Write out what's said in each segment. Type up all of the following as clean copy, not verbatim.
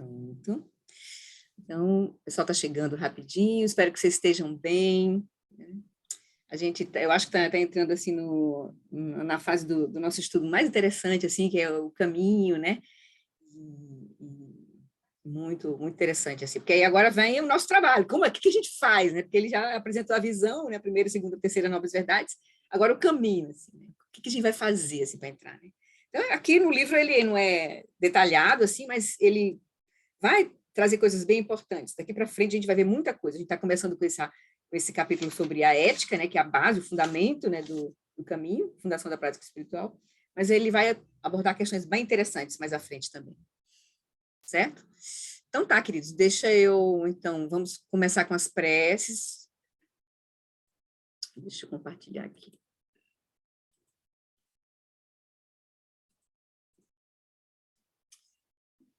Pronto. Então, o pessoal está chegando rapidinho, espero que vocês estejam bem. Eu acho que está entrando assim na fase do nosso estudo mais interessante, assim, que é o caminho, né? Muito, muito interessante, assim, porque aí agora vem o nosso trabalho. O que a gente faz, né? Porque ele já apresentou a visão, né? A primeira, segunda, terceira, novas verdades. Agora o caminho, assim, né? O que a gente vai fazer, assim, para entrar, né? Então, aqui no livro ele não é detalhado, assim, mas ele vai trazer coisas bem importantes. Daqui para frente a gente vai ver muita coisa. A gente está começando com esse capítulo sobre a ética, né, que é a base, o fundamento, né, do caminho, fundação da prática espiritual, mas ele vai abordar questões bem interessantes mais à frente também. Certo? Então tá, queridos, então, vamos começar com as preces. Deixa eu compartilhar aqui.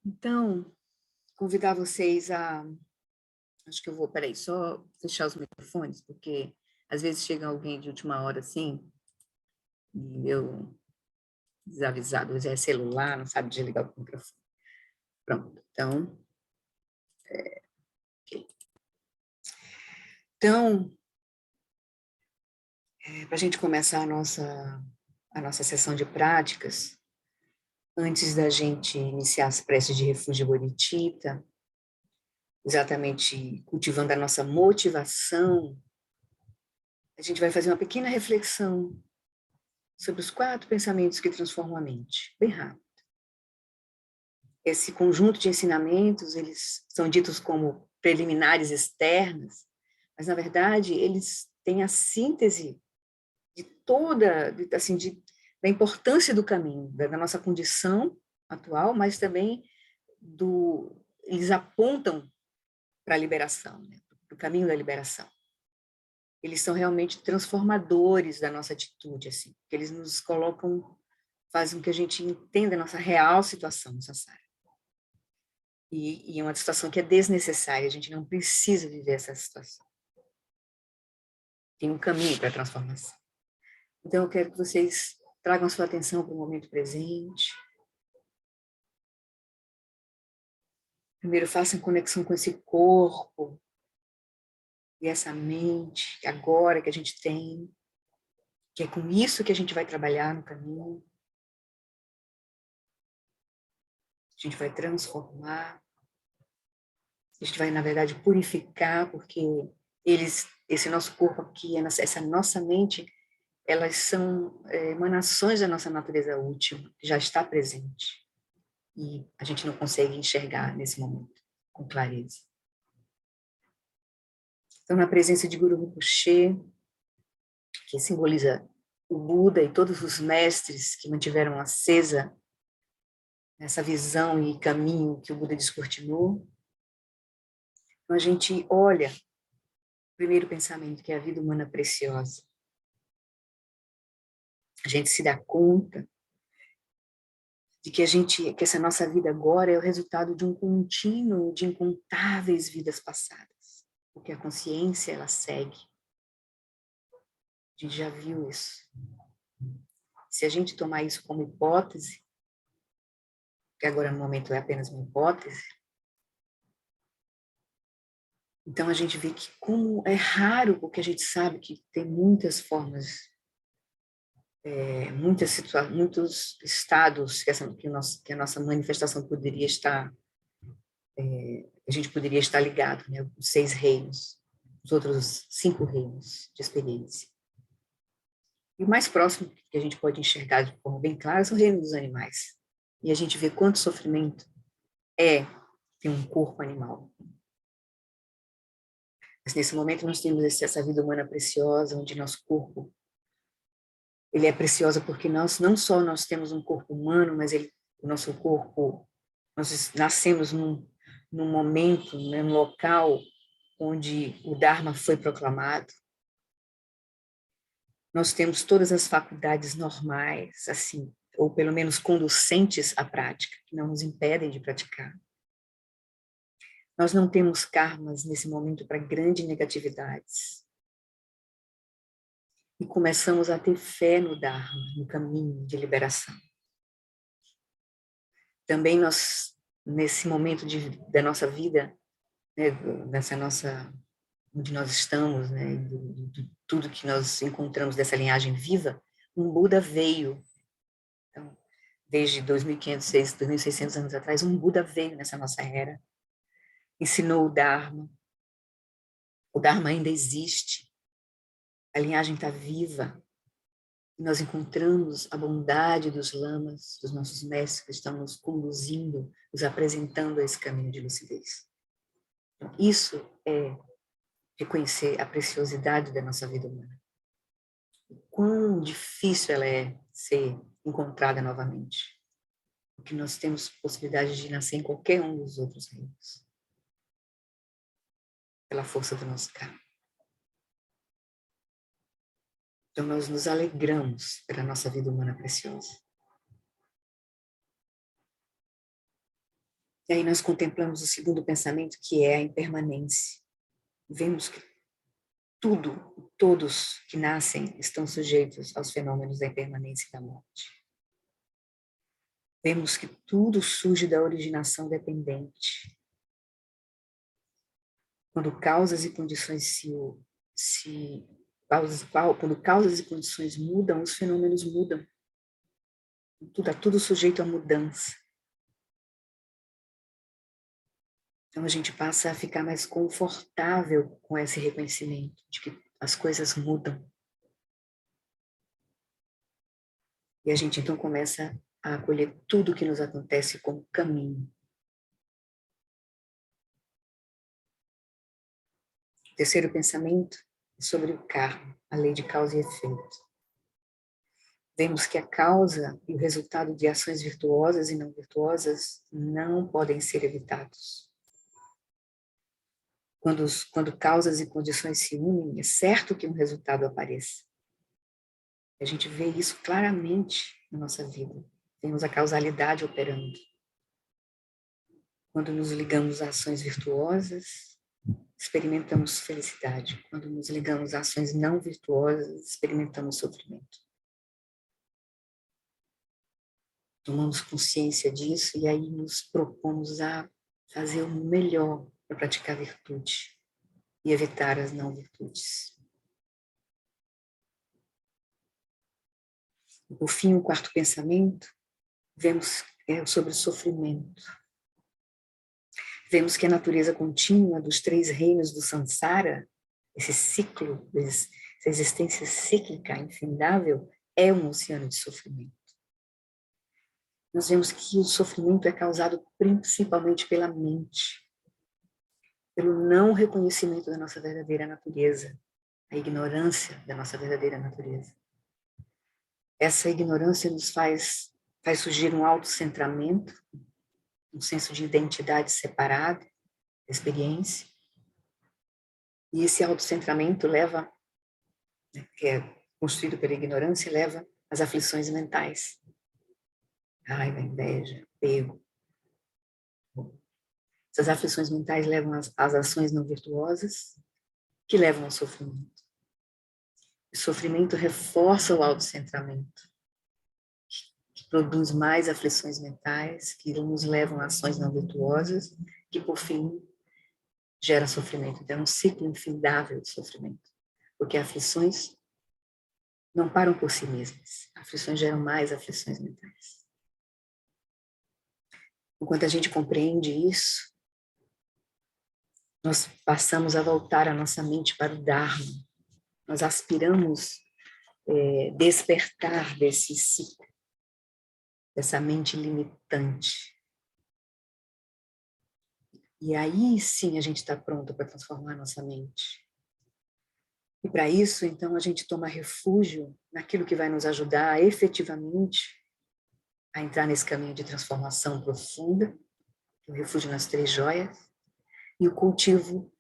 Então, convidar vocês acho que eu vou, peraí, só fechar os microfones, porque às vezes chega alguém de última hora, assim, e eu, desavisado, às vezes é celular, não sabe desligar o microfone. Pronto, então, ok. Então, para a gente começar a nossa sessão de práticas, antes da gente iniciar as preces de refúgio bodhicitta, exatamente cultivando a nossa motivação, a gente vai fazer uma pequena reflexão sobre os 4 pensamentos que transformam a mente, bem rápido. Esse conjunto de ensinamentos, eles são ditos como preliminares externas, mas, na verdade, eles têm a síntese de da importância do caminho, da nossa condição atual, mas também eles apontam para a liberação, né? Para o caminho da liberação. Eles são realmente transformadores da nossa atitude, assim, porque eles nos colocam, fazem com que a gente entenda a nossa real situação no samsara. E é uma situação que é desnecessária, a gente não precisa viver essa situação. Tem um caminho para a transformação. Então, eu quero que vocês tragam a sua atenção para o momento presente. Primeiro, façam conexão com esse corpo e essa mente, agora que a gente tem, que é com isso que a gente vai trabalhar no caminho. A gente vai transformar, a gente vai, na verdade, purificar, porque esse nosso corpo aqui, essa nossa mente, elas são emanações da nossa natureza última, que já está presente. E a gente não consegue enxergar nesse momento com clareza. Então, na presença de Guru Rinpoche, que simboliza o Buda e todos os mestres que mantiveram acesa essa visão e caminho que o Buda descortinou, então a gente olha o primeiro pensamento, que é a vida humana preciosa. A gente se dá conta de que essa nossa vida agora é o resultado de um contínuo de incontáveis vidas passadas, porque a consciência, ela segue. A gente já viu isso. Se a gente tomar isso como hipótese, que agora no momento é apenas uma hipótese, então a gente vê que como é raro, porque a gente sabe que tem muitas formas, muitos estados que a nossa manifestação poderia estar, a gente poderia estar ligado, né? Os 6 reinos, os outros 5 reinos de experiência. E o mais próximo que a gente pode enxergar de forma bem clara são o reino dos animais. E a gente vê quanto sofrimento ter um corpo animal. Mas nesse momento nós temos essa vida humana preciosa, onde nosso corpo, ele é precioso porque não só nós temos um corpo humano, mas o nosso corpo, nós nascemos num momento, né, num local onde o Dharma foi proclamado. Nós temos todas as faculdades normais, assim, ou pelo menos conducentes à prática, que não nos impedem de praticar. Nós não temos karmas nesse momento para grandes negatividades. E começamos a ter fé no Dharma, no caminho de liberação. Também nós nesse momento da nossa vida, né, nessa nossa, onde nós estamos, né, de tudo que nós encontramos dessa linhagem viva, um Buda veio. Então, desde 2.500, 2.600 anos atrás, um Buda veio nessa nossa era, ensinou o Dharma. O Dharma ainda existe, a linhagem está viva. Nós encontramos a bondade dos lamas, dos nossos mestres que estão nos conduzindo, nos apresentando a esse caminho de lucidez. Então, isso é reconhecer a preciosidade da nossa vida humana. O quão difícil ela é ser encontrada novamente. Porque nós temos possibilidade de nascer em qualquer um dos outros reinos. Pela força do nosso karma. Então, nós nos alegramos pela nossa vida humana preciosa. E aí nós contemplamos o segundo pensamento, que é a impermanência. Vemos que todos que nascem estão sujeitos aos fenômenos da impermanência e da morte. Vemos que tudo surge da originação dependente. Quando causas e condições quando causas e condições mudam, os fenômenos mudam. Está tudo sujeito à mudança. Então a gente passa a ficar mais confortável com esse reconhecimento de que as coisas mudam. E a gente então começa a acolher tudo que nos acontece como caminho. O terceiro pensamento é sobre o karma, a lei de causa e efeito. Vemos que a causa e o resultado de ações virtuosas e não virtuosas não podem ser evitados. Quando causas e condições se unem, é certo que um resultado apareça. A gente vê isso claramente na nossa vida. Temos a causalidade operando. Quando nos ligamos a ações virtuosas, experimentamos felicidade. Quando nos ligamos a ações não virtuosas, experimentamos sofrimento. Tomamos consciência disso e aí nos propomos a fazer o melhor para praticar a virtude e evitar as não virtudes. Por fim, o quarto pensamento, vemos sobre o sofrimento. Vemos que a natureza contínua dos três reinos do Sansara, esse ciclo, essa existência cíclica, infindável, é um oceano de sofrimento. Nós vemos que o sofrimento é causado principalmente pela mente, pelo não reconhecimento da nossa verdadeira natureza, a ignorância da nossa verdadeira natureza. Essa ignorância nos faz surgir um autocentramento, um senso de identidade separado da experiência. E esse autocentramento leva, que é construído pela ignorância, leva às aflições mentais. Raiva, inveja, apego. Essas aflições mentais levam às ações não virtuosas, que levam ao sofrimento. O sofrimento reforça o autocentramento, que produz mais aflições mentais, que nos levam a ações não virtuosas, que por fim gera sofrimento. Então é um ciclo infindável de sofrimento, porque aflições não param por si mesmas. Aflições geram mais aflições mentais. Enquanto a gente compreende isso, nós passamos a voltar a nossa mente para o Dharma. Nós aspiramos despertar desse ciclo, dessa mente limitante. E aí sim a gente está pronto para transformar a nossa mente. E para isso, então, a gente toma refúgio naquilo que vai nos ajudar efetivamente a entrar nesse caminho de transformação profunda, o refúgio nas três joias, e o cultivo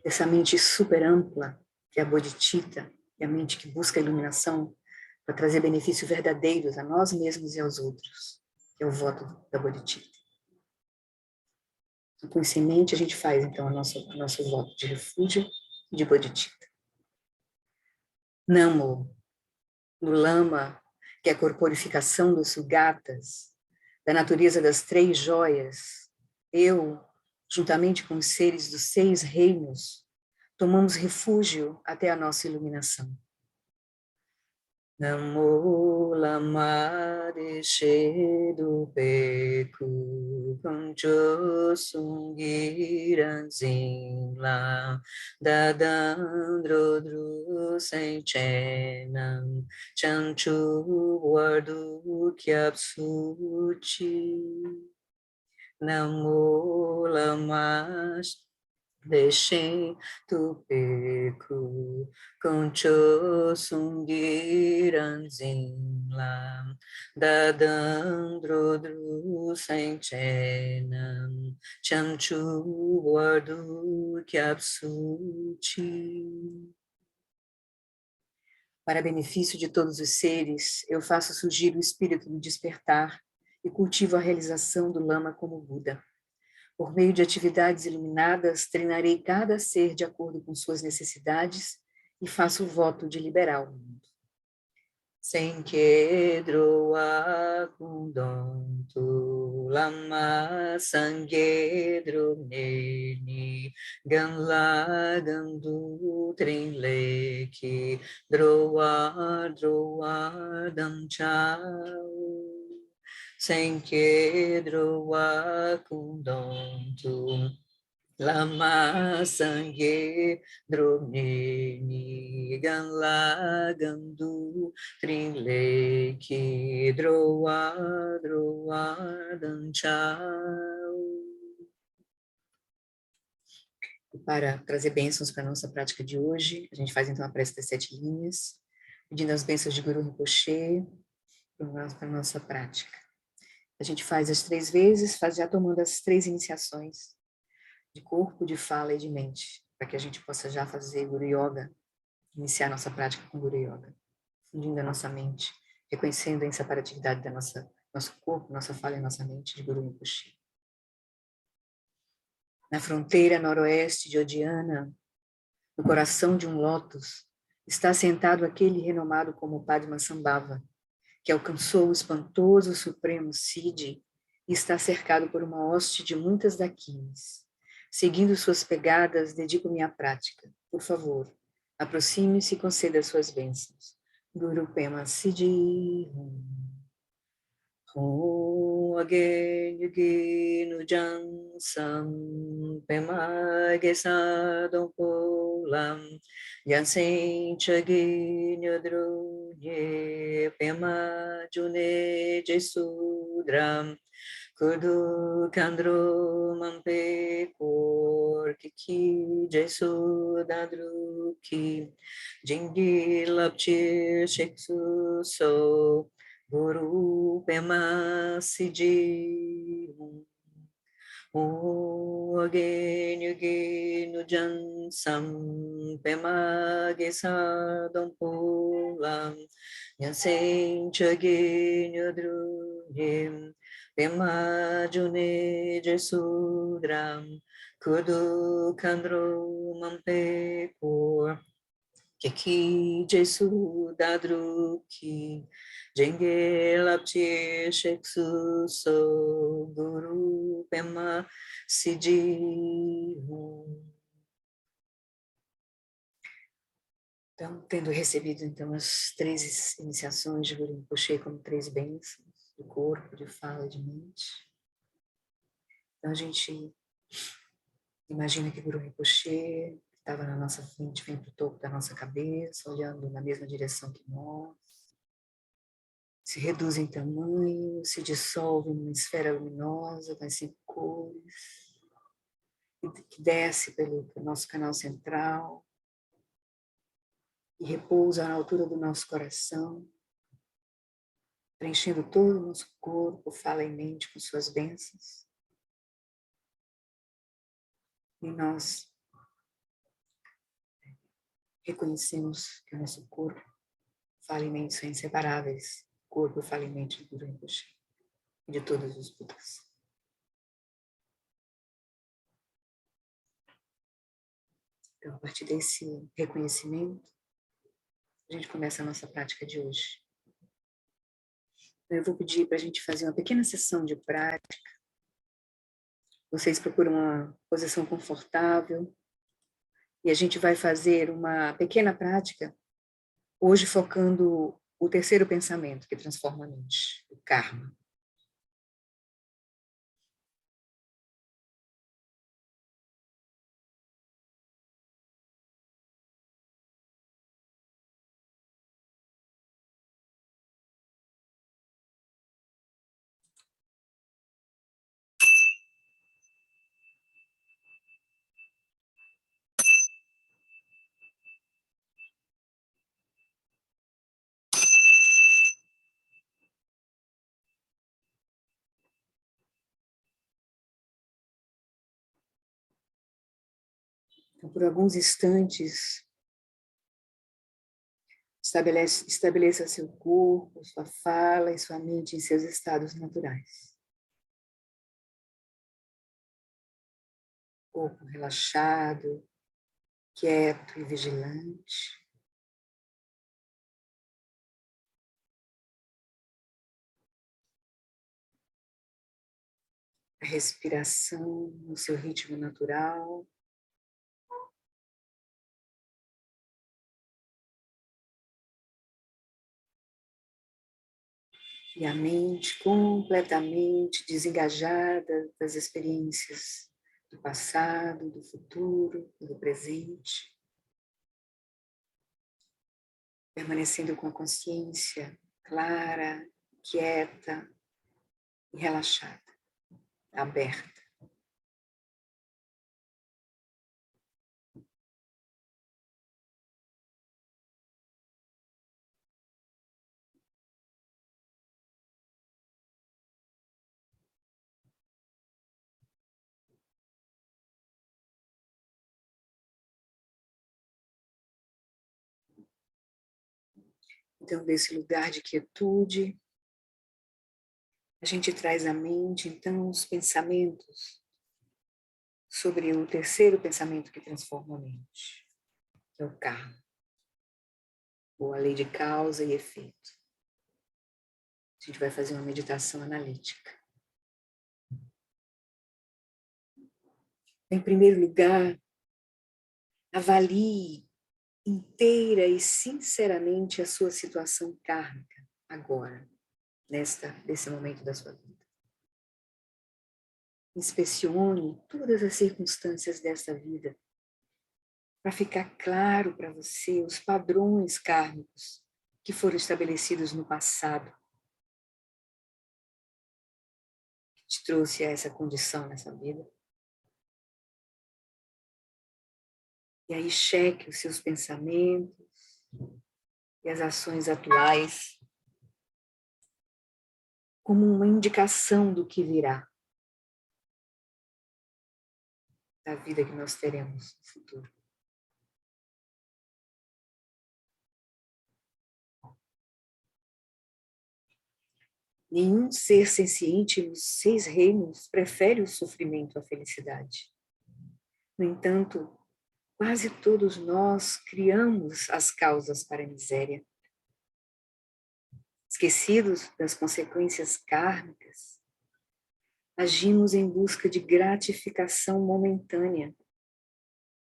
dessa mente super ampla, que é a bodhicitta, que é a mente que busca a iluminação para trazer benefícios verdadeiros a nós mesmos e aos outros, que é o voto da bodhicitta. Então, com isso em mente, a gente faz, então, o nosso voto de refúgio e de bodhicitta. Namo, no lama, que é a corporificação dos sugatas, da natureza das três joias, eu, juntamente com os seres dos 6 reinos, tomamos refúgio até a nossa iluminação. Namo lama descedo peku concho sungiran zingla dadandro dru sem chenam chanchu guardu kyapsuchi Namo lama Deixem tu peku concho sungiran zinglam dadandro dru sanchenam chamchu guardu kyapsuchi. Para benefício de todos os seres, eu faço surgir o espírito do despertar e cultivo a realização do Lama como Buda. Por meio de atividades iluminadas, treinarei cada ser de acordo com suas necessidades e faço o voto de liberar o mundo. Senkedro akundontu lama sangedro neni ganla gandu trinleki droar damchau Senkedro akundontu Lama sangue dromeni ganla gandu trinleki droa danchau. E para trazer bênçãos para a nossa prática de hoje, a gente faz então a prece das 7 linhas, pedindo as bênçãos de Guru Rinpoche para a nossa prática. A gente faz as 3 vezes, já tomando as 3 iniciações de corpo, de fala e de mente, para que a gente possa já fazer Guru Yoga, iniciar nossa prática com Guru Yoga, fundindo a nossa mente, reconhecendo a inseparatividade da nosso corpo, nossa fala e nossa mente de Guru Rinpoche. Na fronteira noroeste de Odiana, no coração de um lótus, está sentado aquele renomado como Padmasambhava, que alcançou o espantoso supremo Siddhi e está cercado por uma hoste de muitas dakinis. Seguindo suas pegadas, dedico-me à prática. Por favor, aproxime-se e conceda suas bênçãos. Guru Pema Siddhi. Om Again Yugi Nujang Sam Pema Gesadon Polam Yansen Chagi Nyodrunye Pema June Jesudram Kudu Kandro Mampe Kor Kiki Jesudadruki Jingi Lapchir Sheksu So Guru Pema Siddhi Om Again Yugi Nujan Sam Pema Gesadon Polam Yansen Chagi Nyodrunyem Pema June Jesudram Kudu Kandro Mampe Por Keki Jesudadruki Jenge Lapti Sheksu So Guru Pema Siddhi. Então, tendo recebido então as 3 iniciações de Guru Rinpoche como 3 bênçãos do corpo, de fala e de mente, então a gente imagina que Guru Rinpoche estava na nossa frente, vem para o topo da nossa cabeça, olhando na mesma direção que nós, se reduz em tamanho, se dissolve numa esfera luminosa das 5 cores, que desce pelo nosso canal central e repousa na altura do nosso coração, preenchendo todo o nosso corpo, fala e mente com suas bênçãos. E nós reconhecemos que o nosso corpo, fala e mente são inseparáveis. Corpo, fala e mente de Guru Rinpoche e de todos os Budas. Então, a partir desse reconhecimento, a gente começa a nossa prática de hoje. Eu vou pedir para a gente fazer uma pequena sessão de prática, Vocês procuram uma posição confortável e a gente vai fazer uma pequena prática, hoje focando o terceiro pensamento que transforma a mente, o karma. Então, por alguns instantes, estabeleça seu corpo, sua fala e sua mente em seus estados naturais. Corpo relaxado, quieto e vigilante. A respiração no seu ritmo natural. E a mente completamente desengajada das experiências do passado, do futuro, do presente. Permanecendo com a consciência clara, quieta e relaxada, aberta. Então, desse lugar de quietude, a gente traz à mente, então, os pensamentos sobre o terceiro pensamento que transforma a mente, que é o karma, ou a lei de causa e efeito. A gente vai fazer uma meditação analítica. Em primeiro lugar, avalie inteira e sinceramente a sua situação kármica agora, nesse momento da sua vida. Inspecione todas as circunstâncias desta vida para ficar claro para você os padrões kármicos que foram estabelecidos no passado, que te trouxe a essa condição nessa vida. E aí cheque os seus pensamentos e as ações atuais como uma indicação do que virá, da vida que nós teremos no futuro. Nenhum ser senciente nos 6 reinos prefere o sofrimento à felicidade. No entanto, quase todos nós criamos as causas para a miséria. Esquecidos das consequências kármicas, agimos em busca de gratificação momentânea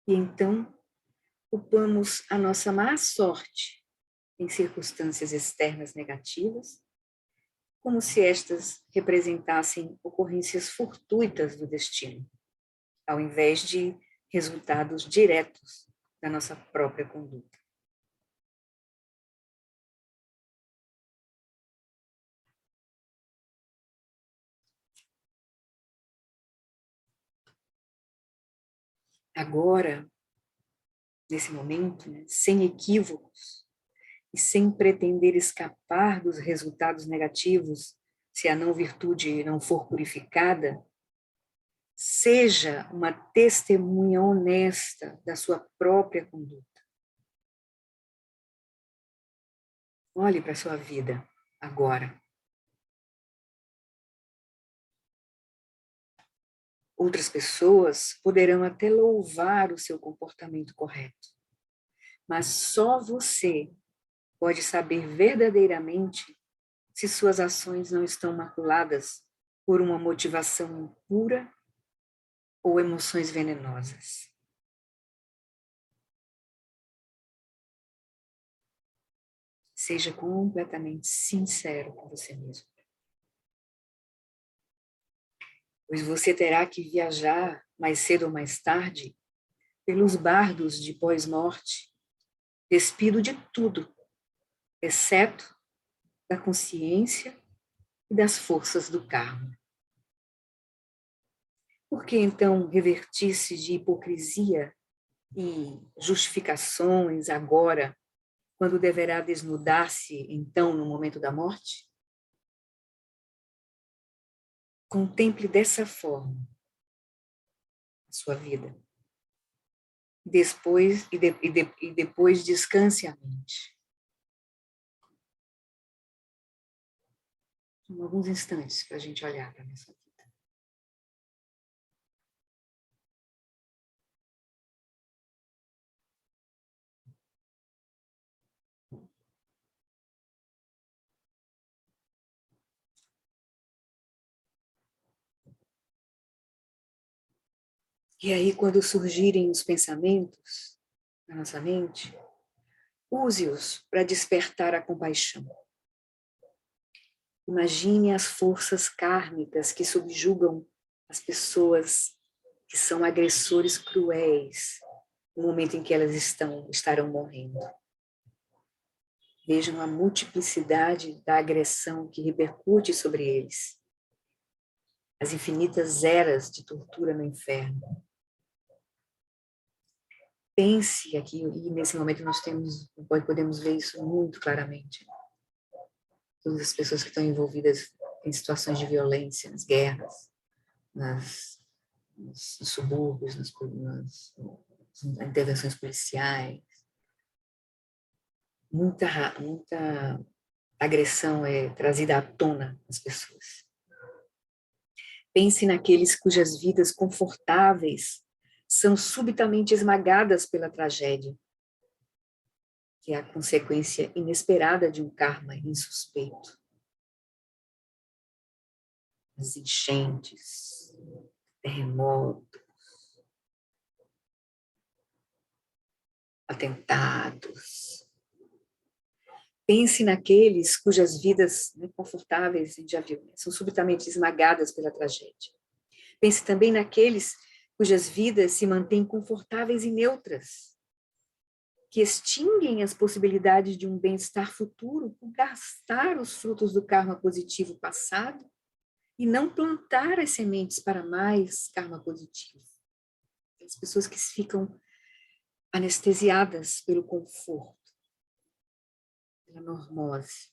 e então culpamos a nossa má sorte em circunstâncias externas negativas, como se estas representassem ocorrências fortuitas do destino, ao invés de resultados diretos da nossa própria conduta. Agora, nesse momento, né, sem equívocos e sem pretender escapar dos resultados negativos, se a não virtude não for purificada, seja uma testemunha honesta da sua própria conduta. Olhe para a sua vida agora. Outras pessoas poderão até louvar o seu comportamento correto, mas só você pode saber verdadeiramente se suas ações não estão maculadas por uma motivação impura ou emoções venenosas. Seja completamente sincero com você mesmo. Pois você terá que viajar mais cedo ou mais tarde pelos bardos de pós-morte, despido de tudo, exceto da consciência e das forças do karma. Por que então revertir-se de hipocrisia e justificações agora, quando deverá desnudar-se então no momento da morte? Contemple dessa forma a sua vida. Depois descanse a mente. São alguns instantes para a gente olhar para a nossa vida. E aí, quando surgirem os pensamentos na nossa mente, use-os para despertar a compaixão. Imagine as forças kármicas que subjugam as pessoas que são agressores cruéis no momento em que elas estarão morrendo. Vejam a multiplicidade da agressão que repercute sobre eles. As infinitas eras de tortura no inferno. Pense aqui, e nesse momento nós podemos ver isso muito claramente. Todas as pessoas que estão envolvidas em situações de violência, nas guerras, nos subúrbios, nas intervenções policiais. Muita agressão é trazida à tona às pessoas. Pense naqueles cujas vidas confortáveis são subitamente esmagadas pela tragédia, que é a consequência inesperada de um karma insuspeito. As enchentes, terremotos, atentados. Pense naqueles cujas vidas confortáveis, a gente já viu, são subitamente esmagadas pela tragédia. Pense também naqueles cujas vidas se mantêm confortáveis e neutras, que extinguem as possibilidades de um bem-estar futuro por gastar os frutos do karma positivo passado e não plantar as sementes para mais karma positivo. As pessoas que ficam anestesiadas pelo conforto, pela normose.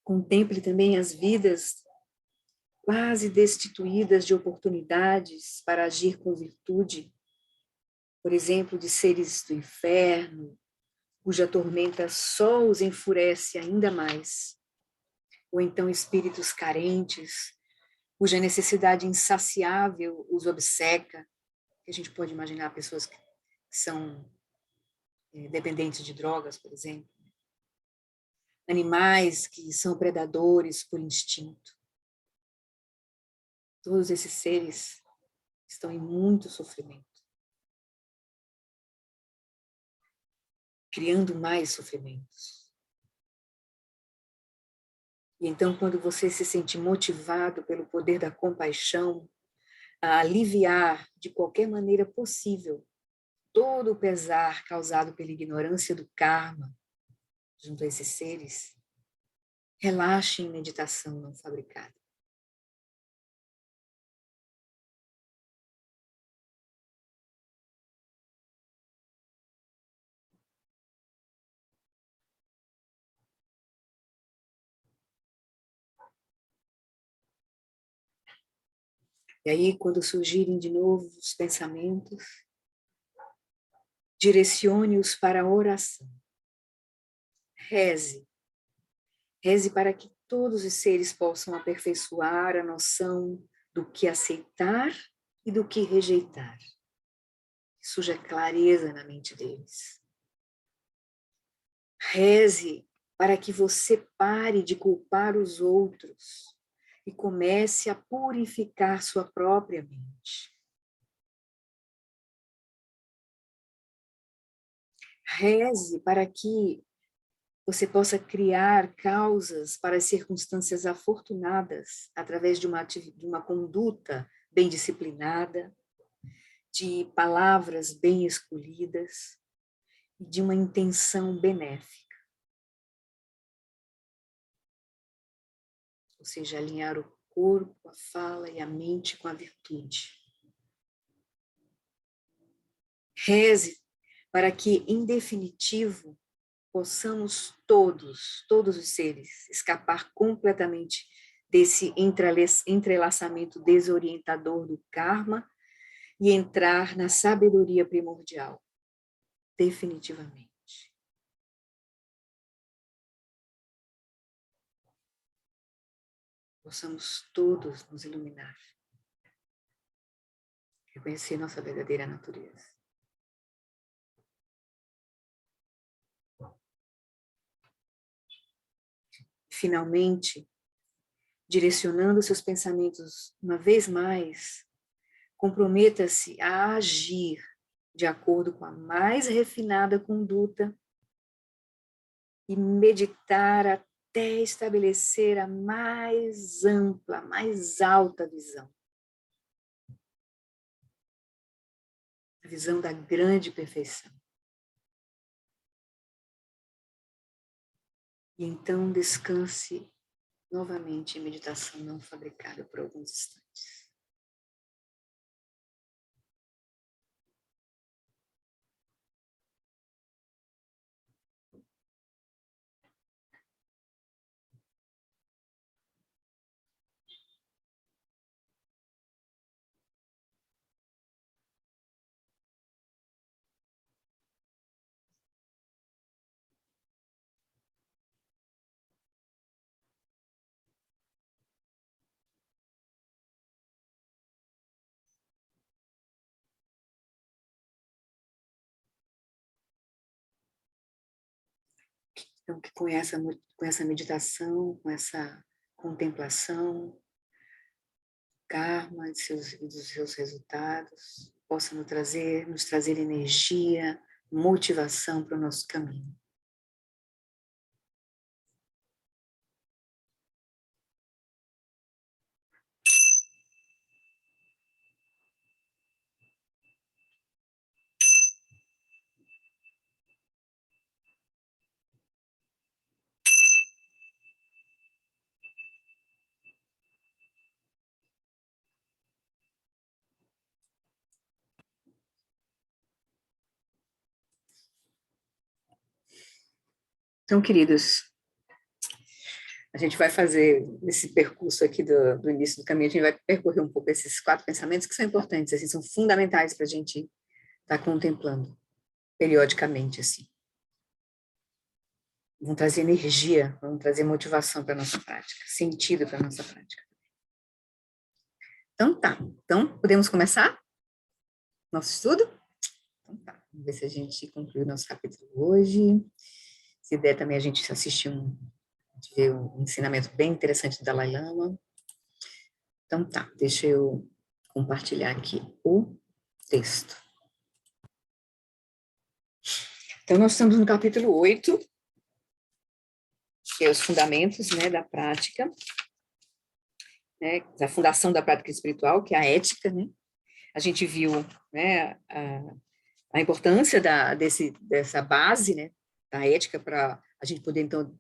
Contemple também as vidas quase destituídas de oportunidades para agir com virtude, por exemplo, de seres do inferno, cuja tormenta só os enfurece ainda mais, ou então espíritos carentes, cuja necessidade insaciável os obceca, que a gente pode imaginar pessoas que são dependentes de drogas, por exemplo, animais que são predadores por instinto. Todos esses seres estão em muito sofrimento, criando mais sofrimentos. E então, quando você se sente motivado pelo poder da compaixão, a aliviar de qualquer maneira possível todo o pesar causado pela ignorância do karma junto a esses seres, relaxe em meditação não fabricada. E aí, quando surgirem de novo os pensamentos, direcione-os para a oração. Reze. Reze para que todos os seres possam aperfeiçoar a noção do que aceitar e do que rejeitar. Que surja clareza na mente deles. Reze para que você pare de culpar os outros e comece a purificar sua própria mente. Reze para que você possa criar causas para as circunstâncias afortunadas através de uma conduta bem disciplinada, de palavras bem escolhidas e de uma intenção benéfica. Ou seja, alinhar o corpo, a fala e a mente com a virtude. Reze para que, em definitivo, possamos todos os seres, escapar completamente desse entrelaçamento desorientador do karma e entrar na sabedoria primordial, definitivamente. Possamos todos nos iluminar, reconhecer nossa verdadeira natureza. Finalmente, direcionando seus pensamentos uma vez mais, comprometa-se a agir de acordo com a mais refinada conduta e meditar até estabelecer a mais ampla, mais alta visão. A visão da grande perfeição. E então descanse novamente em meditação não fabricada por alguns instantes. Então, que com essa meditação, com essa contemplação, karma dos seus resultados, possa nos trazer energia, motivação para o nosso caminho. Então, queridos, a gente vai fazer esse percurso aqui do início do caminho, a gente vai percorrer um pouco esses 4 pensamentos que são importantes, assim, são fundamentais para a gente estar contemplando periodicamente, assim. Vão trazer energia, vão trazer motivação para a nossa prática, sentido para a nossa prática. Então tá, então podemos começar nosso estudo? Então tá, vamos ver se a gente conclui o nosso capítulo hoje. Se der também a gente assistir ver um ensinamento bem interessante do Dalai Lama. Então tá, deixa eu compartilhar aqui o texto. Então nós estamos no capítulo 8, que é os fundamentos, né, da prática, né, da fundação da prática espiritual, que é a ética, né? A gente viu, né, a importância dessa base, né, da ética para a gente poder, então,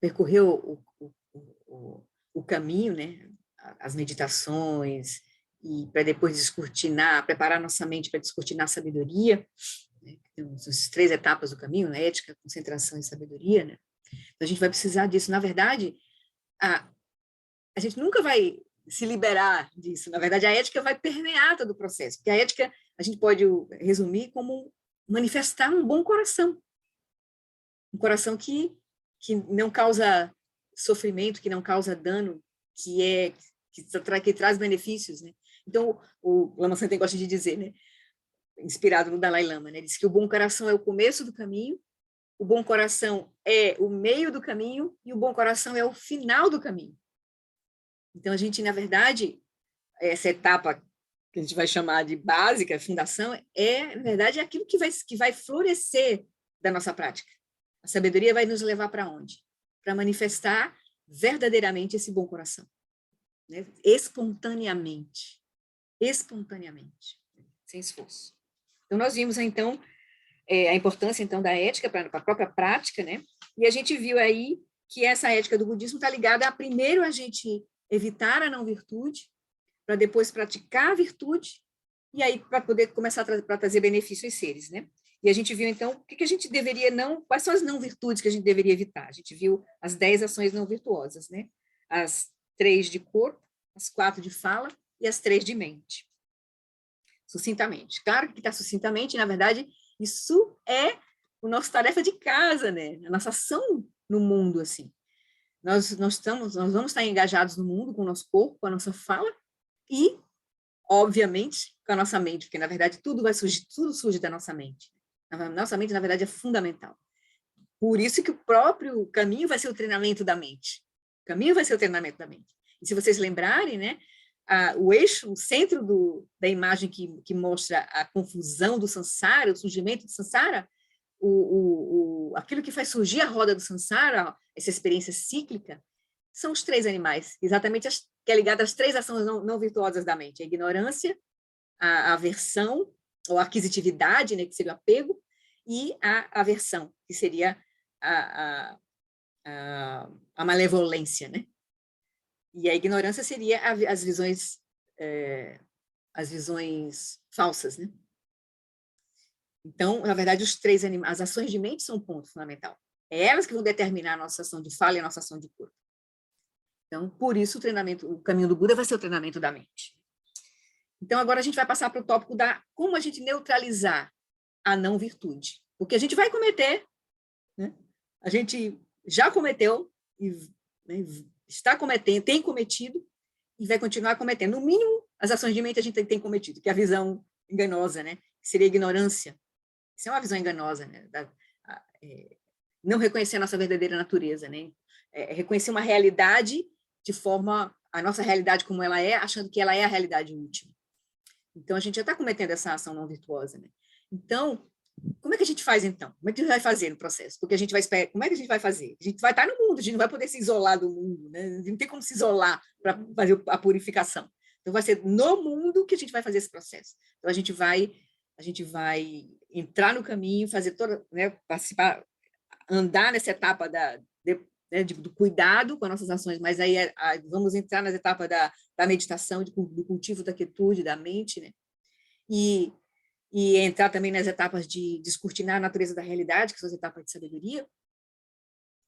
percorrer o caminho, né, as meditações, e para depois descortinar, preparar nossa mente para descortinar a sabedoria, né, temos as 3 etapas do caminho, né, ética, concentração e sabedoria, né? Então, a gente vai precisar disso. Na verdade, a gente nunca vai se liberar disso. Na verdade, a ética vai permear todo o processo, porque a ética a gente pode resumir como manifestar um bom coração. Um coração que não causa sofrimento, que não causa dano, que traz benefícios, né? Então, o Lama Santen gosta de dizer, né, inspirado no Dalai Lama, né, diz que o bom coração é o começo do caminho, o bom coração é o meio do caminho e o bom coração é o final do caminho. Então, a gente, na verdade, essa etapa que a gente vai chamar de básica, fundação, na verdade, é aquilo que vai florescer da nossa prática. A sabedoria vai nos levar para onde? Para manifestar verdadeiramente esse bom coração, né? Espontaneamente, sem esforço. Então, nós vimos, então, a importância, então, da ética para a própria prática, né? E a gente viu aí que essa ética do budismo está ligada a, primeiro, a gente evitar a não virtude, para depois praticar a virtude, e aí para poder começar a trazer benefícios aos seres, né? E a gente viu, então, o que a gente deveria não... Quais são as não virtudes que a gente deveria evitar? A gente viu as 10 ações não virtuosas, né? As 3 de corpo, as 4 de fala e as 3 de mente. Sucintamente. Claro que está sucintamente, na verdade, isso é a nossa tarefa de casa, né? A nossa ação no mundo, assim. Nós vamos estar engajados no mundo com o nosso corpo, com a nossa fala e, obviamente, com a nossa mente, porque, na verdade, tudo surge da nossa mente. A nossa mente, na verdade, é fundamental. Por isso que o próprio caminho vai ser o treinamento da mente. O caminho vai ser o treinamento da mente. E se vocês lembrarem, né, o eixo, o centro da imagem que mostra a confusão do samsara, o surgimento do samsara, aquilo que faz surgir a roda do samsara, essa experiência cíclica, são os 3 animais, exatamente que é ligada às 3 ações não virtuosas da mente: a ignorância, a aversão, ou a aquisitividade, né, que seria o apego, e a aversão, que seria a malevolência, né? E a ignorância seria as visões falsas, né? Então, na verdade, as ações de mente são um ponto fundamental. É elas que vão determinar a nossa ação de fala e a nossa ação de corpo. Então, por isso, o caminho do Buda vai ser o treinamento da mente. Então, agora a gente vai passar para o tópico da como a gente neutralizar a não virtude. Porque a gente vai cometer, né? A gente já cometeu, né, está cometendo, tem cometido, e vai continuar cometendo. No mínimo, as ações de mente a gente tem cometido, que é a visão enganosa, né? Que seria a ignorância. Isso é uma visão enganosa, né? Não reconhecer a nossa verdadeira natureza, né? Reconhecer uma realidade a nossa realidade como ela é, achando que ela é a realidade última. Então, a gente já está cometendo essa ação não virtuosa, né? Então, como é que a gente faz, então? Como é que a gente vai fazer no processo? Porque a gente vai esperar, como é que a gente vai fazer? A gente vai estar no mundo, a gente não vai poder se isolar do mundo, né? A gente não tem como se isolar para fazer a purificação. Então, vai ser no mundo que a gente vai fazer esse processo. Então, a gente vai entrar no caminho, fazer toda, né, participar, andar nessa etapa do cuidado com as nossas ações, mas aí vamos entrar nas etapas da meditação, do cultivo da quietude, da mente, né? E entrar também nas etapas de descortinar a natureza da realidade, que são as etapas de sabedoria,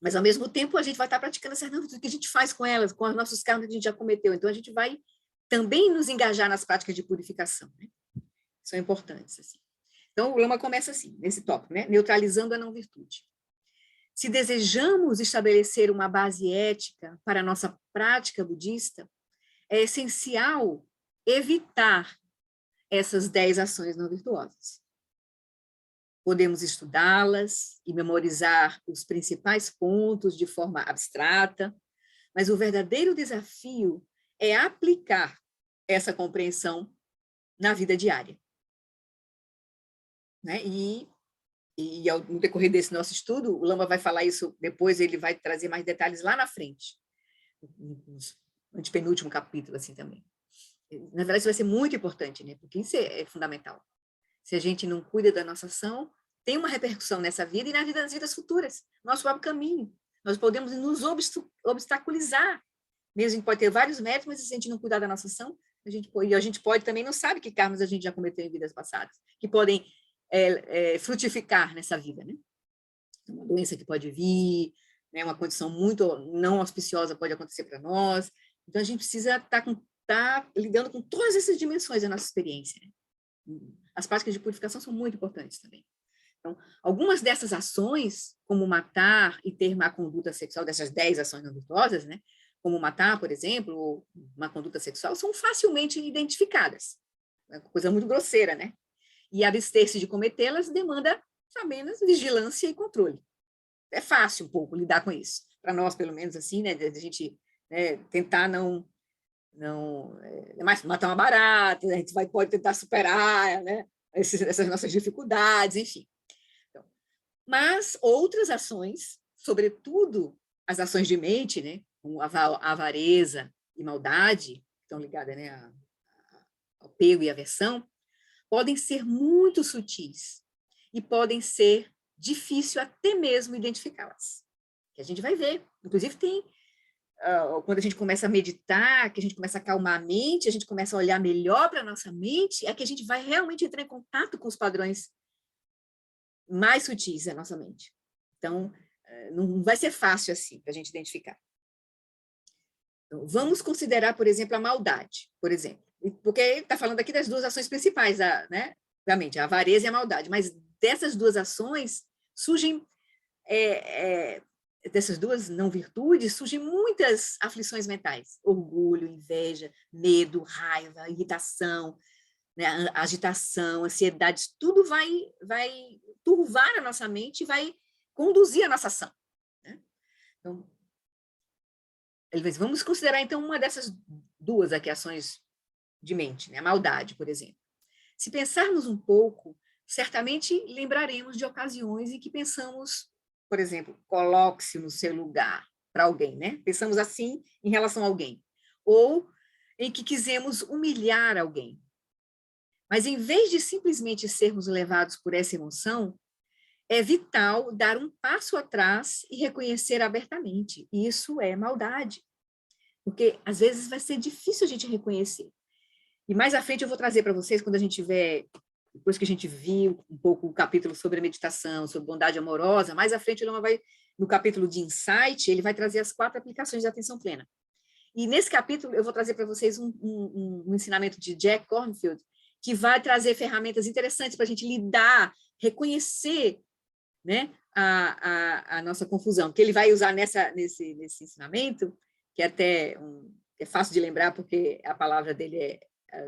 mas, ao mesmo tempo, a gente vai estar praticando essas normas, o que a gente faz com elas, com os nossos karmas que a gente já cometeu. Então, a gente vai também nos engajar nas práticas de purificação, né? São importantes, assim. Então, o Lama começa assim, nesse tópico, né? Neutralizando a não-virtude. Se desejamos estabelecer uma base ética para a nossa prática budista, é essencial evitar essas 10 ações não virtuosas. Podemos estudá-las e memorizar os principais pontos de forma abstrata, mas o verdadeiro desafio é aplicar essa compreensão na vida diária. Né? E no decorrer desse nosso estudo, o Lama vai falar isso depois, ele vai trazer mais detalhes lá na frente, no antepenúltimo capítulo, assim, também. Na verdade, isso vai ser muito importante, né? Porque isso é fundamental. Se a gente não cuida da nossa ação, tem uma repercussão nessa vida e nas vidas futuras, nosso próprio caminho. Nós podemos nos obstaculizar. Mesmo a gente pode ter vários métodos, mas se a gente não cuidar da nossa ação, a gente pode também não sabe que karmas a gente já cometeu em vidas passadas, que podem frutificar nessa vida, né? Uma doença que pode vir, né? Uma condição muito não auspiciosa pode acontecer para nós. Então, a gente precisa estar lidando com todas essas dimensões da nossa experiência, né? As práticas de purificação são muito importantes também. Então, algumas dessas ações, como matar e ter má conduta sexual, dessas 10 ações não virtuosas, né? Como matar, por exemplo, ou uma conduta sexual, são facilmente identificadas. É uma coisa muito grosseira, né? E abster-se de cometê-las demanda apenas vigilância e controle. É fácil um pouco lidar com isso. Para nós, pelo menos, assim, né? De a gente, né, tentar não não é mais matar uma barata, a gente pode tentar superar, né, essas nossas dificuldades, enfim. Então, mas outras ações, sobretudo as ações de mente, né, como a avareza e maldade, que estão ligadas, né, ao apego e aversão, podem ser muito sutis e podem ser difícil até mesmo identificá-las. Que a gente vai ver. Inclusive, tem quando a gente começa a meditar, que a gente começa a acalmar a mente, a gente começa a olhar melhor para a nossa mente, é que a gente vai realmente entrar em contato com os padrões mais sutis da nossa mente. Então, não vai ser fácil assim para a gente identificar. Então, vamos considerar, por exemplo, a maldade, por exemplo. Porque ele está falando aqui das duas ações principais né, da mente, a avareza e a maldade. Mas dessas duas ações surgem dessas duas não virtudes, surgem muitas aflições mentais, orgulho, inveja, medo, raiva, irritação, né, agitação, ansiedade, tudo vai turvar a nossa mente e vai conduzir a nossa ação. Né? Então, ele vai dizer, vamos considerar, então, uma dessas duas aqui, ações de mente, né? A maldade, por exemplo. Se pensarmos um pouco, certamente lembraremos de ocasiões em que pensamos, por exemplo, coloque-se no seu lugar para alguém, né? Pensamos assim em relação a alguém. Ou em que quisemos humilhar alguém. Mas, em vez de simplesmente sermos levados por essa emoção, é vital dar um passo atrás e reconhecer abertamente. Isso é maldade. Porque, às vezes, vai ser difícil a gente reconhecer. E mais à frente eu vou trazer para vocês, quando a gente tiver, depois que a gente viu um pouco o capítulo sobre a meditação, sobre bondade amorosa, mais à frente ele vai, no capítulo de insight, ele vai trazer as 4 aplicações de atenção plena. E nesse capítulo eu vou trazer para vocês um ensinamento de Jack Kornfield, que vai trazer ferramentas interessantes para a gente lidar, reconhecer, né, a nossa confusão, que ele vai usar nesse ensinamento, que é até é fácil de lembrar, porque a palavra dele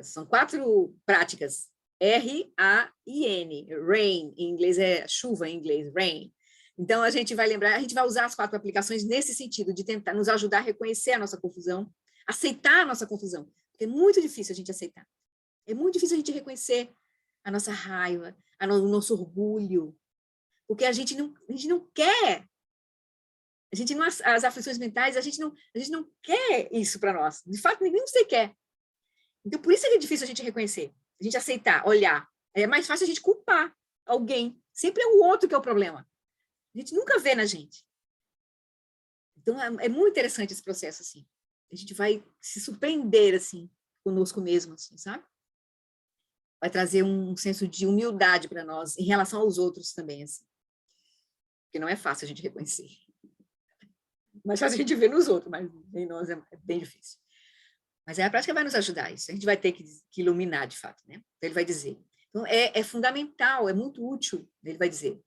são 4 práticas, R-A-I-N, rain, em inglês é chuva, em inglês, rain. Então, a gente vai lembrar, a gente vai usar as 4 aplicações nesse sentido, de tentar nos ajudar a reconhecer a nossa confusão, aceitar a nossa confusão, porque é muito difícil a gente aceitar. É muito difícil a gente reconhecer a nossa raiva, o nosso orgulho, porque a gente não quer, as aflições mentais, a gente não quer isso para nós. De fato, ninguém você quer. Então, por isso é difícil a gente reconhecer, a gente aceitar, olhar. É mais fácil a gente culpar alguém. Sempre é o outro que é o problema. A gente nunca vê na gente. Então, é muito interessante esse processo, assim. A gente vai se surpreender, assim, conosco mesmo, assim, sabe? Vai trazer um senso de humildade para nós, em relação aos outros também, assim. Porque não é fácil a gente reconhecer. Mais fácil a gente ver nos outros, mas em nós é bem difícil. Mas a prática vai nos ajudar isso. A gente vai ter que iluminar, de fato, né? Então, ele vai dizer. Então, é fundamental, é muito útil, ele vai dizer.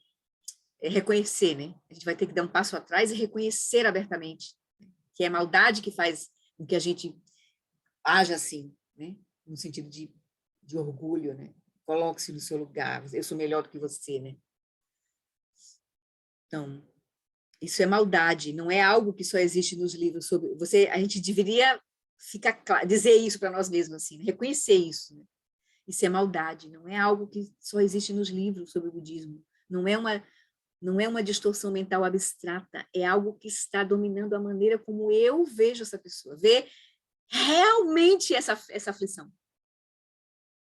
É reconhecer, né? A gente vai ter que dar um passo atrás e reconhecer abertamente, né? Que é a maldade que faz com que a gente haja assim, né? No sentido de orgulho, né? Coloque-se no seu lugar, eu sou melhor do que você, né? Então, isso é maldade, não é algo que só existe nos livros sobre... a gente deveria dizer isso para nós mesmos, assim, reconhecer isso, né? Isso é maldade, não é algo que só existe nos livros sobre o budismo, não é uma distorção mental abstrata, é algo que está dominando a maneira como eu vejo essa pessoa, ver realmente essa aflição.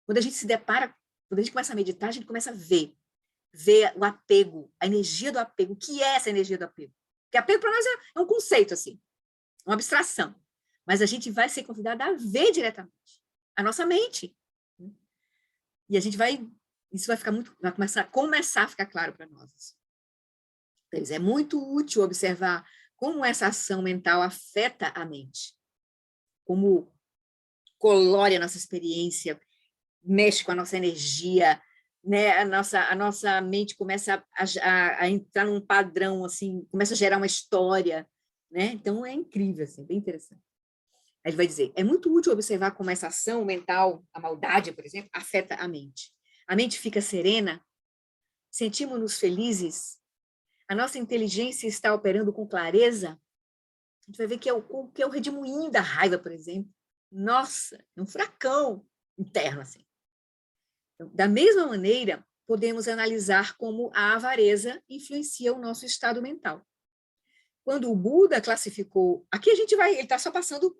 Quando a gente se depara, quando a gente começa a meditar, a gente começa a ver o apego, a energia do apego. O que é essa energia do apego? Porque apego para nós é um conceito, assim, uma abstração. Mas a gente vai ser convidada a ver diretamente a nossa mente. E a gente isso vai começar a ficar claro para nós. Assim. Então, é muito útil observar como essa ação mental afeta a mente, como colore a nossa experiência, mexe com a nossa energia, né? A nossa mente começa a entrar num padrão, assim, começa a gerar uma história, né? Então, é incrível, assim, bem interessante. Aí ele vai dizer, é muito útil observar como essa ação mental, a maldade, por exemplo, afeta a mente. A mente fica serena, sentimos-nos felizes, a nossa inteligência está operando com clareza, a gente vai ver que é o redemoinho da raiva, por exemplo, nossa, é um furacão interno, assim. Então, da mesma maneira, podemos analisar como a avareza influencia o nosso estado mental. Quando o Buda classificou, aqui a gente vai, ele está só passando,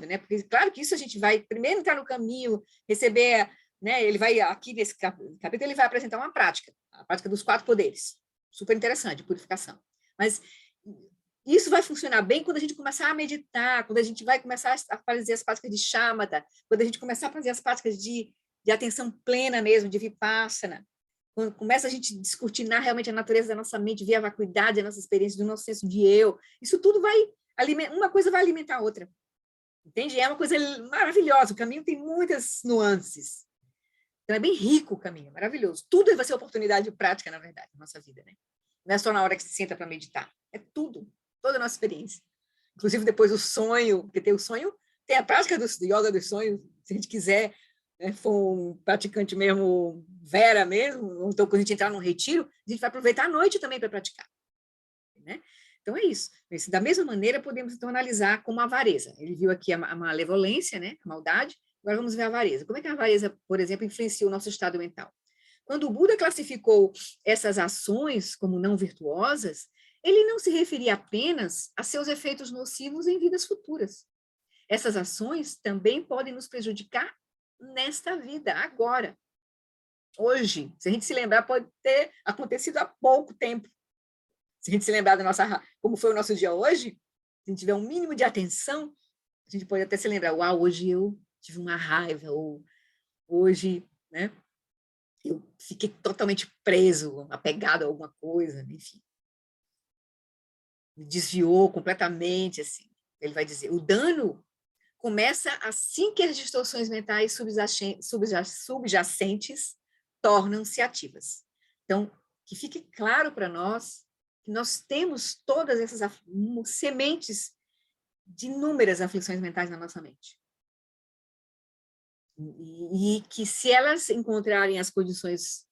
né? Porque claro que isso a gente vai primeiro entrar no caminho, receber, né? Ele vai aqui nesse capítulo ele vai apresentar uma prática, a prática dos 4 poderes, super interessante, purificação. Mas isso vai funcionar bem quando a gente começar a meditar, quando a gente vai começar a fazer as práticas de shamatha, quando a gente começar a fazer as práticas de atenção plena mesmo, de vipassana. Quando começa a gente descortinar realmente a natureza da nossa mente, ver a vacuidade, a nossa experiência, do nosso senso de eu, isso tudo vai uma coisa vai alimentar a outra. Entende? É uma coisa maravilhosa. O caminho tem muitas nuances. Então é bem rico o caminho, é maravilhoso. Tudo vai ser oportunidade prática, na verdade, na nossa vida, né? Não é só na hora que se senta para meditar. É tudo, toda a nossa experiência. Inclusive depois o sonho, porque tem o sonho, tem a prática do yoga dos sonhos, se a gente quiser, né, for um praticante mesmo, vera mesmo, ou então quando a gente entrar num retiro, a gente vai aproveitar a noite também para praticar. Né? Então é isso. Da mesma maneira, podemos então analisar como a avareza. Ele viu aqui a malevolência, né, a maldade, agora vamos ver a avareza. Como é que a avareza, por exemplo, influencia o nosso estado mental? Quando o Buda classificou essas ações como não virtuosas, ele não se referia apenas a seus efeitos nocivos em vidas futuras. Essas ações também podem nos prejudicar nesta vida, agora. Hoje, se a gente se lembrar, pode ter acontecido há pouco tempo. Se a gente se lembrar da nossa, como foi o nosso dia hoje, se a gente tiver um mínimo de atenção, a gente pode até se lembrar, uau, hoje eu tive uma raiva, ou hoje, né, eu fiquei totalmente preso, apegado a alguma coisa, enfim. Me desviou completamente, assim. Ele vai dizer, o dano começa assim que as distorções mentais subjacentes tornam-se ativas. Então, que fique claro para nós que nós temos todas essas sementes de inúmeras aflições mentais na nossa mente. E que se elas encontrarem as condições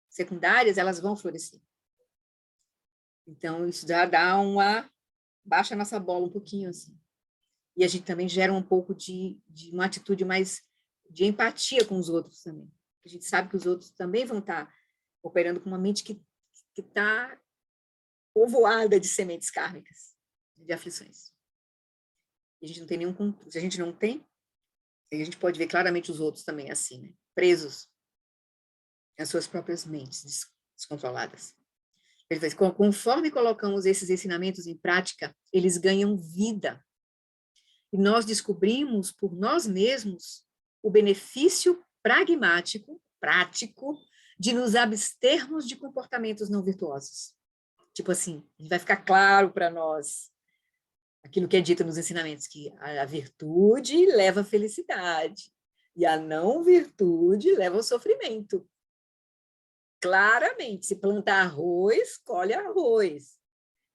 secundárias, elas vão florescer. Então, isso já dá baixa a nossa bola um pouquinho, assim. E a gente também gera um pouco de uma atitude mais de empatia com os outros também. A gente sabe que os outros também vão estar operando com uma mente que está povoada de sementes kármicas, de aflições. E a gente não tem nenhum... Se a gente não tem, a gente pode ver claramente os outros também assim, né? Presos nas suas próprias mentes descontroladas. Conforme colocamos esses ensinamentos em prática, eles ganham vida. E nós descobrimos por nós mesmos o benefício prático, de nos abstermos de comportamentos não virtuosos. Tipo assim, vai ficar claro para nós aquilo que é dito nos ensinamentos, que a virtude leva à felicidade e a não virtude leva ao sofrimento. Claramente, se planta arroz, colhe arroz.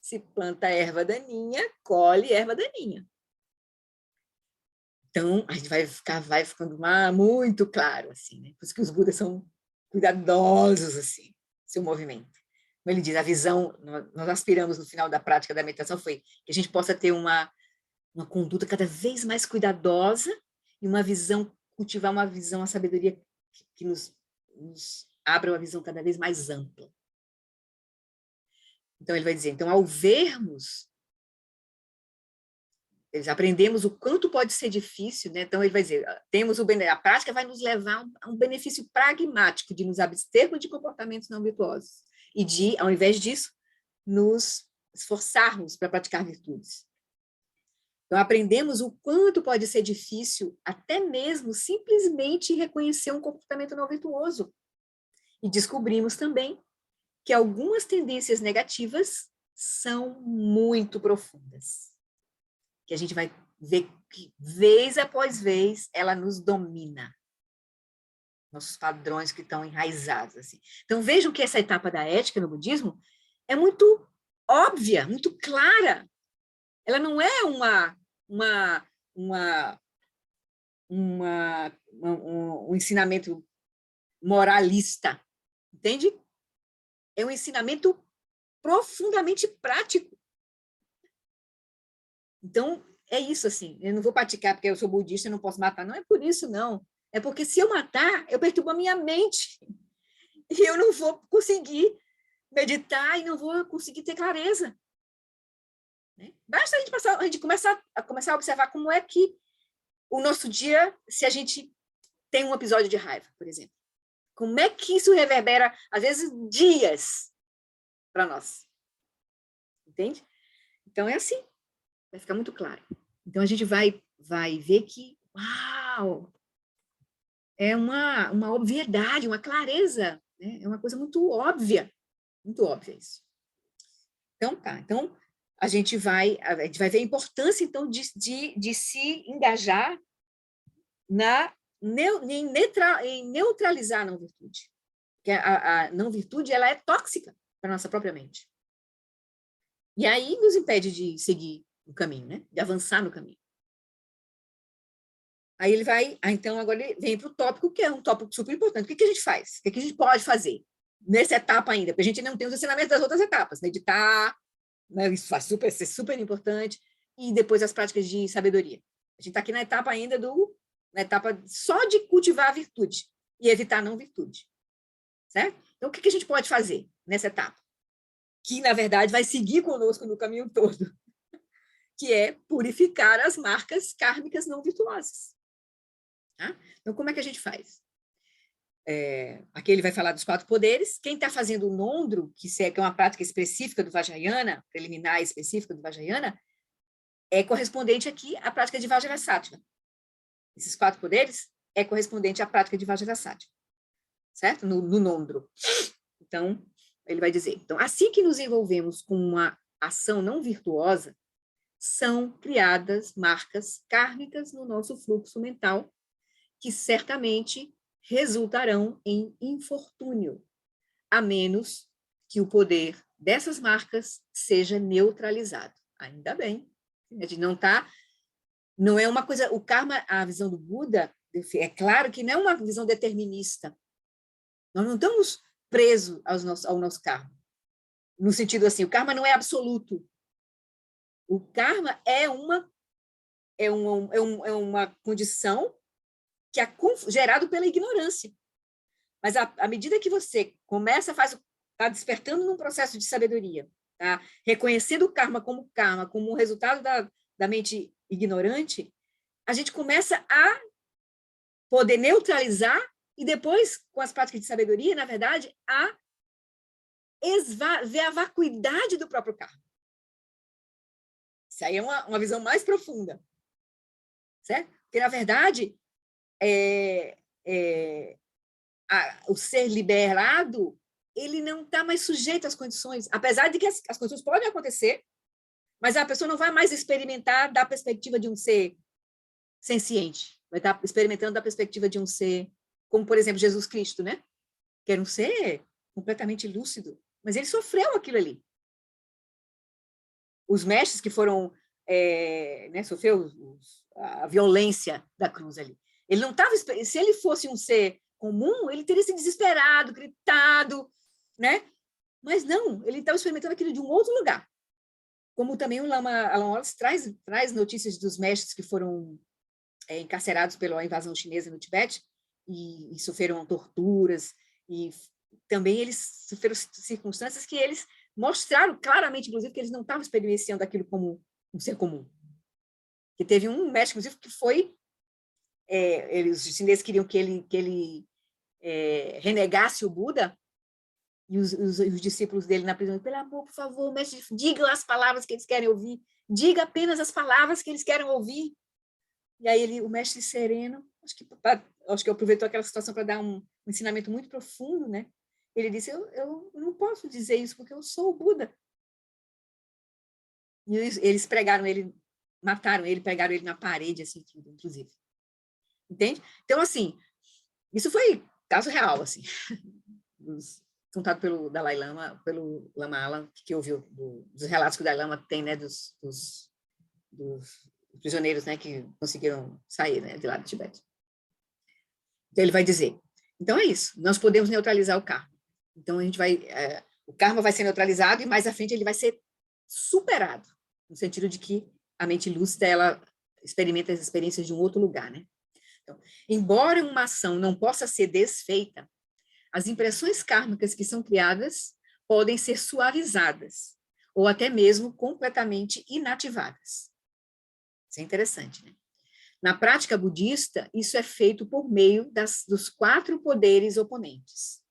Se planta erva daninha, colhe erva daninha. Então, a gente vai ficando muito claro, assim, né? Por isso que os Budas são cuidadosos, assim, seu movimento. Como ele diz, a visão, nós aspiramos no final da prática da meditação foi que a gente possa ter uma conduta cada vez mais cuidadosa e uma visão, cultivar uma visão, a sabedoria que nos abra uma visão cada vez mais ampla. Então, ele vai dizer, então, ao vermos, aprendemos o quanto pode ser difícil, né? Então, ele vai dizer, a prática vai nos levar a um benefício pragmático de nos abstermos de comportamentos não virtuosos e de, ao invés disso, nos esforçarmos para praticar virtudes. Então, aprendemos o quanto pode ser difícil até mesmo simplesmente reconhecer um comportamento não virtuoso. E descobrimos também que algumas tendências negativas são muito profundas. Que a gente vai ver que, vez após vez, ela nos domina. Nossos padrões que estão enraizados. Assim. Então, vejam que essa etapa da ética no budismo é muito óbvia, muito clara. Ela não é um ensinamento moralista, entende? É um ensinamento profundamente prático. Então, é isso, assim, eu não vou praticar porque eu sou budista e não posso matar, não é por isso, não. É porque se eu matar, eu perturbo a minha mente e eu não vou conseguir meditar e não vou conseguir ter clareza. Né? Basta a gente começar a observar como é que o nosso dia, se a gente tem um episódio de raiva, por exemplo, como é que isso reverbera, às vezes, dias para nós. Entende? Então, é assim, vai ficar muito claro. Então, a gente vai ver que, uau, é uma obviedade, uma clareza, né? É uma coisa muito óbvia isso. Então, tá. Então, a gente vai ver a importância, então, de se engajar em neutralizar a não-virtude. Porque a não-virtude, ela é tóxica para a nossa própria mente. E aí nos impede de seguir o caminho, né? De avançar no caminho. Aí ele vai, então agora ele vem para o tópico, que é um tópico super importante. O que a gente faz? O que a gente pode fazer nessa etapa ainda? Porque a gente não tem os ensinamentos das outras etapas. Meditar, né? Isso faz ser super importante. E depois as práticas de sabedoria. A gente está aqui na etapa ainda na etapa só de cultivar a virtude e evitar a não virtude. Certo? Então, o que a gente pode fazer nessa etapa? Que, na verdade, vai seguir conosco no caminho todo, que é purificar as marcas kármicas não virtuosas. Tá? Então, como é que a gente faz? Aqui ele vai falar dos 4 poderes. Quem está fazendo o Nondro, que é uma prática específica do Vajrayana, preliminar específica do Vajrayana, é correspondente aqui à prática de Vajrasattva. Esses 4 poderes é correspondente à prática de Vajrasattva, certo? No Nondro. Então, ele vai dizer, então, assim que nos envolvemos com uma ação não virtuosa, são criadas marcas kármicas no nosso fluxo mental, que certamente resultarão em infortúnio, a menos que o poder dessas marcas seja neutralizado. Ainda bem. A gente não é uma coisa, o karma, a visão do Buda, é claro que não é uma visão determinista. Nós não estamos presos ao nosso karma. No sentido assim, o karma não é absoluto. O karma é uma condição que é gerado pela ignorância. Mas à medida que você começa, está despertando num processo de sabedoria, tá? Reconhecendo o karma, como resultado da mente ignorante, a gente começa a poder neutralizar e depois, com as práticas de sabedoria, na verdade, a ver a vacuidade do próprio karma. Isso aí é uma visão mais profunda, certo? Porque, na verdade, o ser liberado, ele não está mais sujeito às condições, apesar de que as condições podem acontecer, mas a pessoa não vai mais experimentar da perspectiva de um ser senciente, vai estar experimentando da perspectiva de um ser, como, por exemplo, Jesus Cristo, né? Que era um ser completamente lúcido, mas ele sofreu aquilo ali. Os mestres que foram, sofreu a violência da cruz ali. Ele não estava, se ele fosse um ser comum, ele teria se desesperado, gritado, né? Mas não, ele estava experimentando aquilo de um outro lugar. Como também o Lama Alan Wallace traz notícias dos mestres que foram encarcerados pela invasão chinesa no Tibete e sofreram torturas, e também eles sofreram circunstâncias que eles mostraram claramente, inclusive, que eles não estavam experienciando aquilo como um ser comum. Que teve um mestre, inclusive, que foi... os chineses queriam que ele renegasse o Buda, e os discípulos dele na prisão, pelo amor, por favor, mestre, diga as palavras que eles querem ouvir, diga apenas as palavras que eles querem ouvir. E aí o mestre sereno, acho que aproveitou aquela situação para dar um ensinamento muito profundo, né? Ele disse, eu não posso dizer isso porque eu sou o Buda. E eles pregaram ele, mataram ele, pregaram ele na parede, assim, tudo, inclusive. Entende? Então, assim, isso foi caso real, assim, contado pelo Dalai Lama, pelo Lama Alam, que ouviu dos relatos que o Dalai Lama tem, né, dos prisioneiros, né, que conseguiram sair, né, de lá do Tibete. Então, ele vai dizer, então é isso, nós podemos neutralizar o karma. Então, o karma vai ser neutralizado e mais à frente ele vai ser superado, no sentido de que a mente lúcida, ela experimenta as experiências de um outro lugar, né? Então, embora uma ação não possa ser desfeita, as impressões kármicas que são criadas podem ser suavizadas, ou até mesmo completamente inativadas. Isso é interessante, né? Na prática budista, isso é feito por meio dos 4 poderes oponentes.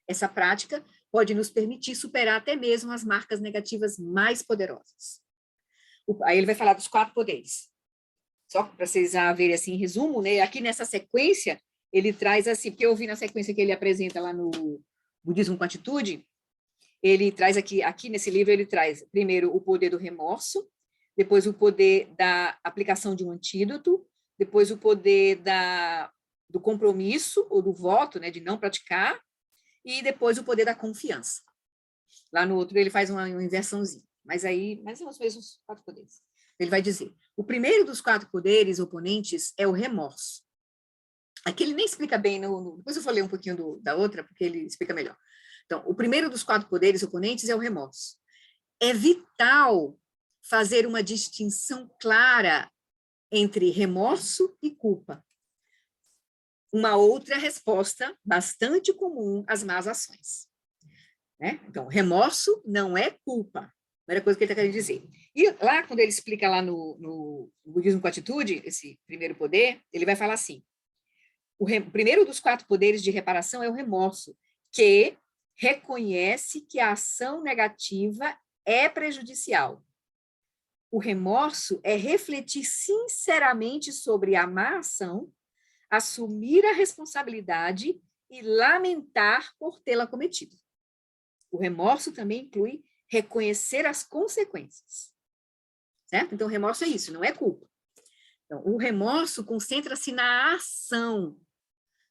Essa prática pode nos permitir superar até mesmo as marcas negativas mais poderosas. Aí ele vai falar dos 4 poderes. Só para vocês já verem assim, em resumo, né? Aqui nessa sequência, ele traz assim, porque eu vi na sequência que ele apresenta lá no Budismo com Atitude, ele traz aqui nesse livro, ele traz primeiro o poder do remorso, depois o poder da aplicação de um antídoto, depois o poder do compromisso, ou do voto, né, de não praticar, e depois o poder da confiança. Lá no outro ele faz uma inversãozinha, mas são os mesmos 4 poderes. Ele vai dizer, o primeiro dos 4 poderes oponentes é o remorso. Aqui ele nem explica bem, depois eu vou ler um pouquinho da outra, porque ele explica melhor. Então, o primeiro dos 4 poderes oponentes é o remorso. É vital fazer uma distinção clara entre remorso e culpa. Uma outra resposta bastante comum às más ações. Né? Então, remorso não é culpa. Primeira coisa que ele está querendo dizer. E lá, quando ele explica lá no Budismo com Atitude, esse primeiro poder, ele vai falar assim, o primeiro dos 4 poderes de reparação é o remorso, que reconhece que a ação negativa é prejudicial. O remorso é refletir sinceramente sobre a má ação, assumir a responsabilidade e lamentar por tê-la cometido. O remorso também inclui reconhecer as consequências. Certo? Então, o remorso é isso, não é culpa. Então, o remorso concentra-se na ação,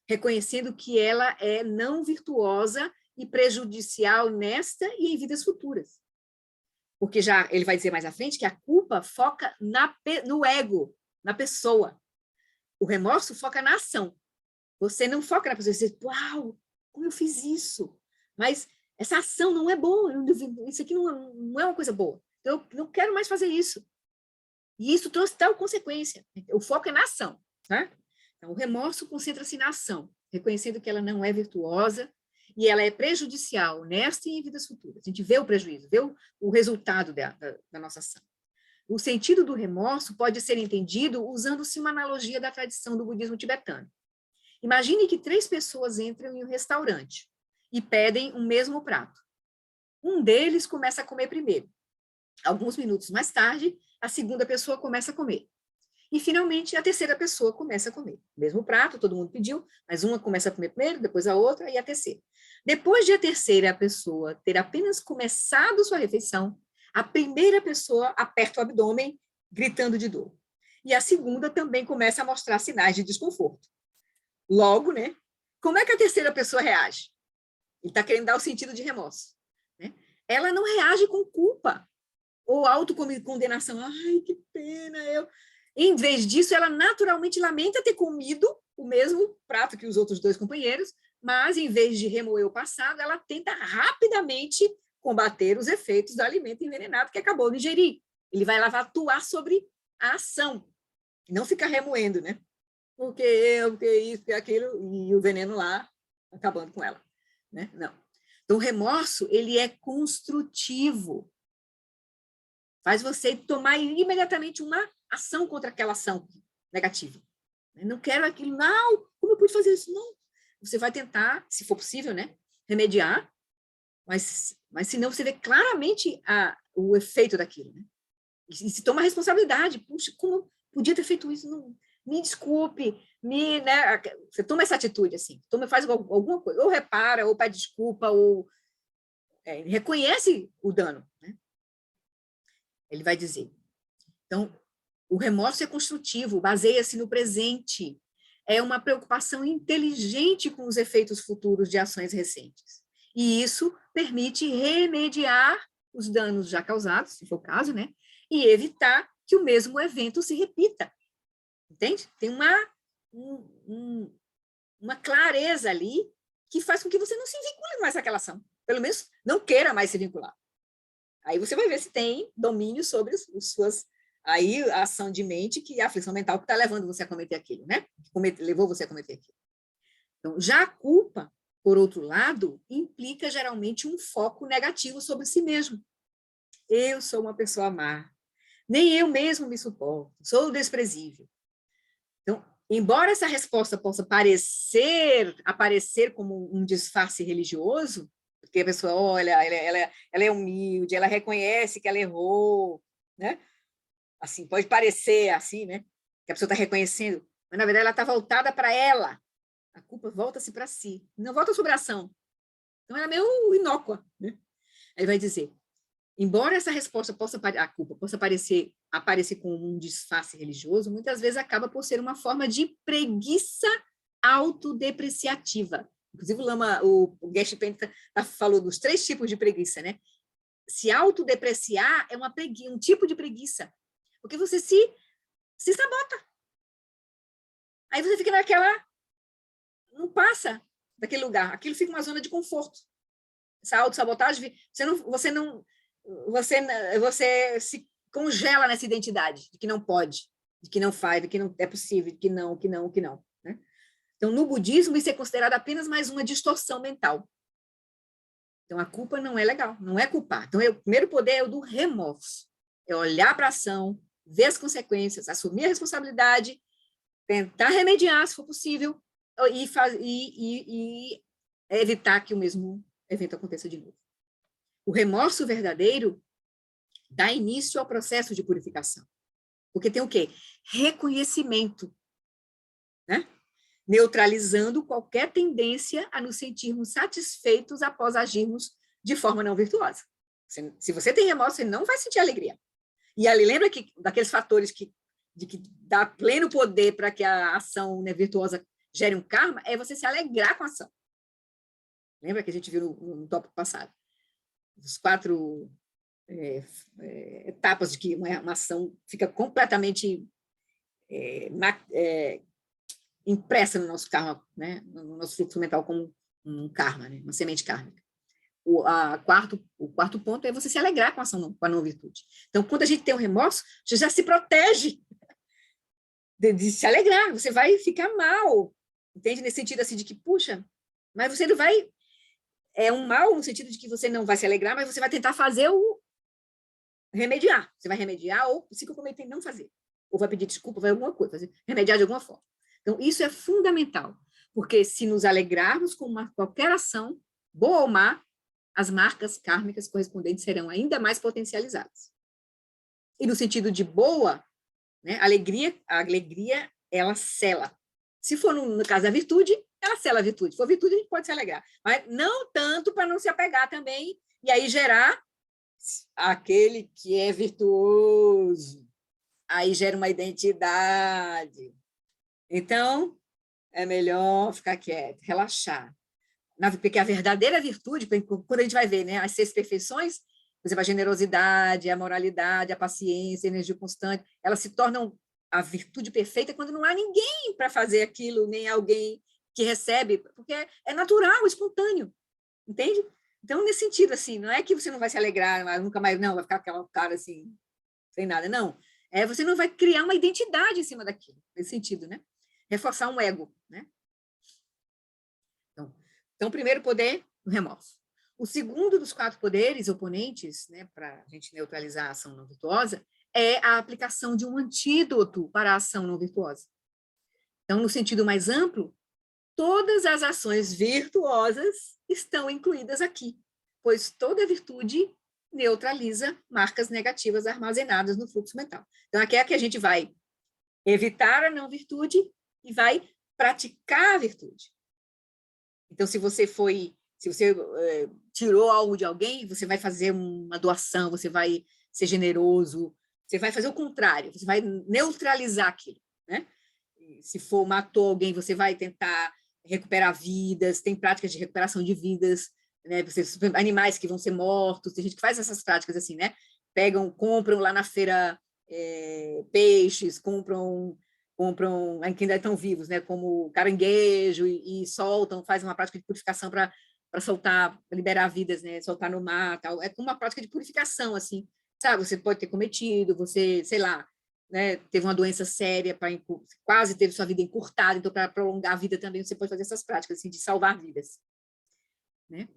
reconhecendo que ela é não virtuosa e prejudicial nesta e em vidas futuras. Porque já ele vai dizer mais à frente que a culpa foca no ego, na pessoa. O remorso foca na ação. Você não foca na pessoa, você diz, uau, como eu fiz isso? Mas essa ação não é boa, isso aqui não é uma coisa boa. Eu não quero mais fazer isso. E isso trouxe tal consequência. O foco é na ação. Tá? Então, o remorso concentra-se na ação, reconhecendo que ela não é virtuosa e ela é prejudicial nesta e em vidas futuras. A gente vê o prejuízo, vê o resultado da nossa ação. O sentido do remorso pode ser entendido usando-se uma analogia da tradição do budismo tibetano. Imagine que 3 pessoas entram em um restaurante e pedem o mesmo prato. Um deles começa a comer primeiro. Alguns minutos mais tarde, a segunda pessoa começa a comer. E, finalmente, a terceira pessoa começa a comer. Mesmo prato, todo mundo pediu, mas uma começa a comer primeiro, depois a outra e a terceira. Depois de a terceira pessoa ter apenas começado sua refeição, a primeira pessoa aperta o abdômen, gritando de dor. E a segunda também começa a mostrar sinais de desconforto. Logo, né? Como é que a terceira pessoa reage? Ele está querendo dar o sentido de remorso. Né? Ela não reage com culpa ou autocondenação. Ai, que pena, eu... Em vez disso, ela naturalmente lamenta ter comido o mesmo prato que os outros 2 companheiros, mas, em vez de remoer o passado, ela tenta rapidamente combater os efeitos do alimento envenenado que acabou de ingerir. Ele vai lá atuar sobre a ação, não ficar remoendo, né? Porque isso, porque aquilo, e o veneno lá acabando com ela. Né? Não. Então, o remorso, ele é construtivo. Faz você tomar imediatamente uma ação contra aquela ação negativa. Não quero aquilo, não, como eu pude fazer isso? Não. Você vai tentar, se for possível, né, remediar, mas senão você vê claramente o efeito daquilo. Né? E se toma a responsabilidade. Puxa, como eu podia ter feito isso? Não, me desculpe, né? Você toma essa atitude, assim, faz alguma coisa, ou repara, ou pede desculpa, ou reconhece o dano. Né? Ele vai dizer. Então, o remorso é construtivo, baseia-se no presente. É uma preocupação inteligente com os efeitos futuros de ações recentes. E isso permite remediar os danos já causados, se for o caso, né? E evitar que o mesmo evento se repita. Entende? Tem uma clareza ali que faz com que você não se vincule mais àquela ação. Pelo menos não queira mais se vincular. Aí você vai ver se tem domínio sobre as suas Aí a ação de mente, que é a aflição mental que está levando você a cometer aquilo, né? Levou você a cometer aquilo. Então, já a culpa, por outro lado, implica geralmente um foco negativo sobre si mesmo. Eu sou uma pessoa má, nem eu mesmo me suporto, sou desprezível. Então, embora essa resposta possa aparecer como um disfarce religioso, porque a pessoa, olha, ela é humilde, ela reconhece que ela errou, né? Assim, pode parecer assim, né? Que a pessoa está reconhecendo, mas na verdade ela está voltada para ela. A culpa volta-se para si, não volta sobre a ação. Então ela é meio inócua, né? Aí vai dizer, embora essa resposta a culpa possa aparecer como um disfarce religioso, muitas vezes acaba por ser uma forma de preguiça autodepreciativa. Inclusive o Geshe Penta falou dos 3 tipos de preguiça, né? Se autodepreciar é um tipo de preguiça, porque você se sabota. Aí você fica não passa daquele lugar, aquilo fica uma zona de conforto. Essa autossabotagem, você se congela nessa identidade de que não pode, de que não faz, de que não é possível, de que não. Né? Então, no budismo, isso é considerado apenas mais uma distorção mental. Então, a culpa não é legal, não é culpar. Então, o primeiro poder é o do remorso. É olhar para a ação, ver as consequências, assumir a responsabilidade, tentar remediar, se for possível, e evitar que o mesmo evento aconteça de novo. O remorso verdadeiro dá início ao processo de purificação. Porque tem o quê? Reconhecimento, né? Neutralizando qualquer tendência a nos sentirmos satisfeitos após agirmos de forma não virtuosa. Se você tem remorso, você não vai sentir alegria. E ali, lembra que daqueles fatores que dá pleno poder para que a ação, né, virtuosa gere um karma, é você se alegrar com a ação. Lembra que a gente viu no tópico passado? Os 4 etapas de que uma ação fica completamente impressa no nosso karma, né? No nosso fluxo mental como um karma, né? Uma semente kármica. O quarto ponto é você se alegrar com a ação, com a não virtude. Então, quando a gente tem o remorso, você já se protege de se alegrar, você vai ficar mal, entende? Nesse sentido assim de que, puxa, mas você não vai... É um mal no sentido de que você não vai se alegrar, mas você vai tentar fazer remediar. Você vai remediar ou se comprometer em não fazer. Ou vai pedir desculpa, vai alguma coisa, remediar de alguma forma. Então, isso é fundamental, porque se nos alegrarmos com qualquer ação, boa ou má, as marcas kármicas correspondentes serão ainda mais potencializadas. E no sentido de boa, né, a alegria, ela sela. Se for no caso da virtude, ela sela a virtude. Se for virtude, a gente pode se alegrar. Mas não tanto para não se apegar também, e aí gerar aquele que é virtuoso. Aí gera uma identidade. Então, é melhor ficar quieto, relaxar. Porque a verdadeira virtude, quando a gente vai ver, né, as 6 perfeições, por exemplo, a generosidade, a moralidade, a paciência, a energia constante, elas se tornam a virtude perfeita quando não há ninguém para fazer aquilo, nem alguém que recebe, porque é natural, espontâneo, entende? Então, nesse sentido, assim, não é que você não vai se alegrar, nunca mais, não, vai ficar aquela cara assim, sem nada, não. Você não vai criar uma identidade em cima daquilo, nesse sentido, né? Reforçar um ego, né? Então, o primeiro poder, o remorso. O segundo dos 4 poderes oponentes, né, para a gente neutralizar a ação não virtuosa, é a aplicação de um antídoto para a ação não virtuosa. Então, no sentido mais amplo, todas as ações virtuosas estão incluídas aqui, pois toda virtude neutraliza marcas negativas armazenadas no fluxo mental. Então, aqui é que a gente vai evitar a não virtude e vai praticar a virtude. Então, se você tirou algo de alguém, você vai fazer uma doação, você vai ser generoso, você vai fazer o contrário, você vai neutralizar aquilo, né? Se matou alguém, você vai tentar recuperar vidas, tem práticas de recuperação de vidas, né? Animais que vão ser mortos, tem gente que faz essas práticas assim, né? Compram lá na feira peixes, compram que ainda estão vivos, né, como caranguejo, e soltam, fazem uma prática de purificação para soltar, pra liberar vidas, né, soltar no mar, tal. É como uma prática de purificação, assim, sabe? Você pode ter cometido, você, sei lá, né, teve uma doença séria, quase teve sua vida encurtada, então, para prolongar a vida também, você pode fazer essas práticas assim, de salvar vidas. Né?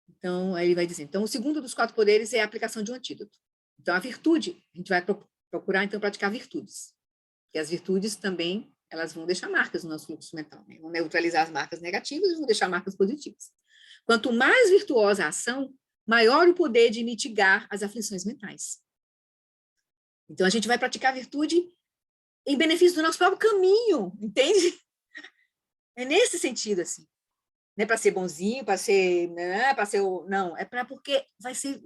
Então, aí ele vai dizer, então, o segundo dos 4 poderes é a aplicação de um antídoto. Então, a virtude, a gente vai procurar, então, praticar virtudes. E as virtudes também, elas vão deixar marcas no nosso fluxo mental, né? Vão neutralizar as marcas negativas e vão deixar marcas positivas. Quanto mais virtuosa a ação, maior o poder de mitigar as aflições mentais. Então, a gente vai praticar a virtude em benefício do nosso próprio caminho, entende? É nesse sentido, assim. Não é para ser bonzinho, para ser, né, para ser, não, é para porque vai ser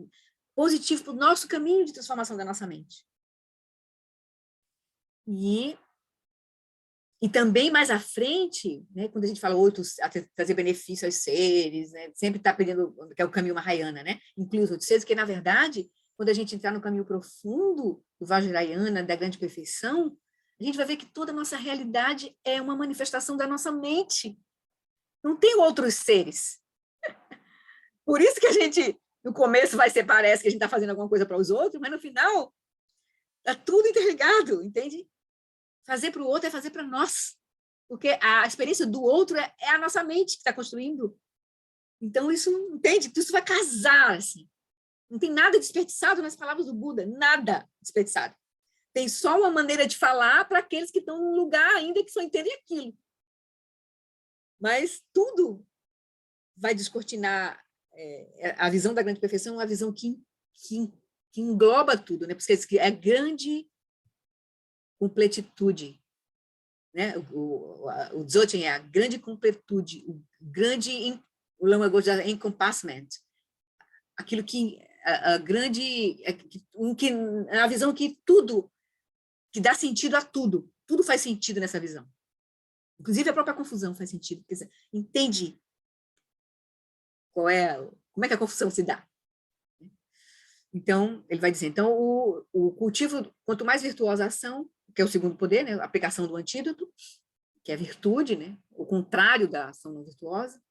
positivo para o nosso caminho de transformação da nossa mente. E também mais à frente, né, quando a gente fala outros, trazer benefício aos seres, né, sempre está pedindo, que é o caminho Mahayana, né, incluso outros seres, que na verdade, quando a gente entrar no caminho profundo do Vajrayana, da grande perfeição, a gente vai ver que toda a nossa realidade é uma manifestação da nossa mente. Não tem outros seres. Por isso que a gente, no começo, parece que a gente está fazendo alguma coisa para os outros, mas no final, está tudo interligado, entende? Fazer para o outro é fazer para nós. Porque a experiência do outro é a nossa mente que está construindo. Então, isso, entende? Isso vai casar, assim. Não tem nada desperdiçado nas palavras do Buda, nada desperdiçado. Tem só uma maneira de falar para aqueles que estão num lugar ainda que só entendem aquilo. Mas tudo vai descortinar a visão da grande perfeição, é uma visão que engloba tudo, né? Porque é grande completitude, né? O Dzogchen é a grande completude, o Lama Ghosh é encompassment, aquilo que a grande, a visão que tudo, que dá sentido a tudo, tudo faz sentido nessa visão. Inclusive a própria confusão faz sentido, porque entende como é que a confusão se dá. Então, ele vai dizer, então, o cultivo, quanto mais virtuosa a ação, que é o segundo poder, né, a aplicação do antídoto, que é a virtude, né, o contrário da ação não virtuosa.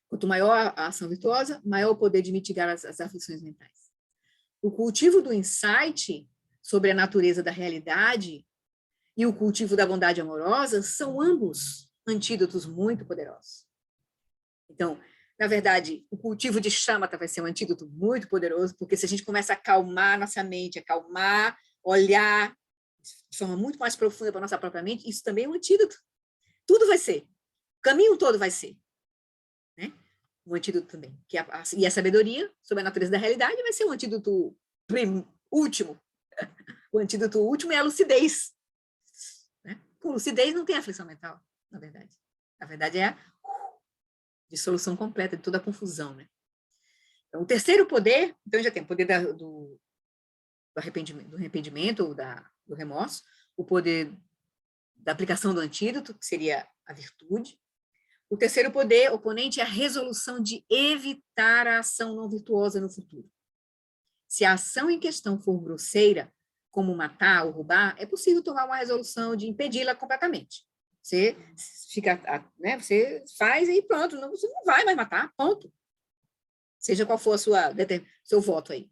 Quanto maior a ação virtuosa, maior o poder de mitigar as aflições mentais. O cultivo do insight sobre a natureza da realidade e o cultivo da bondade amorosa são ambos antídotos muito poderosos. Então, na verdade, o cultivo de chamata vai ser um antídoto muito poderoso, porque se a gente começa a acalmar nossa mente, acalmar, olhar de forma muito mais profunda para a nossa própria mente, isso também é um antídoto. Tudo vai ser. O caminho todo vai ser. Né? Um antídoto também. E a sabedoria sobre a natureza da realidade vai ser um antídoto último. O antídoto último é a lucidez. Né? Com lucidez não tem aflição mental, na verdade. Na verdade é a dissolução completa de toda a confusão. Né? Então, o terceiro poder, então já tem o poder do arrependimento, ou do remorso, o poder da aplicação do antídoto, que seria a virtude. O terceiro poder oponente é a resolução de evitar a ação não virtuosa no futuro. Se a ação em questão for grosseira, como matar ou roubar, é possível tomar uma resolução de impedi-la completamente. Você fica, né, você faz e pronto, você não vai mais matar, ponto. Seja qual for seu voto aí.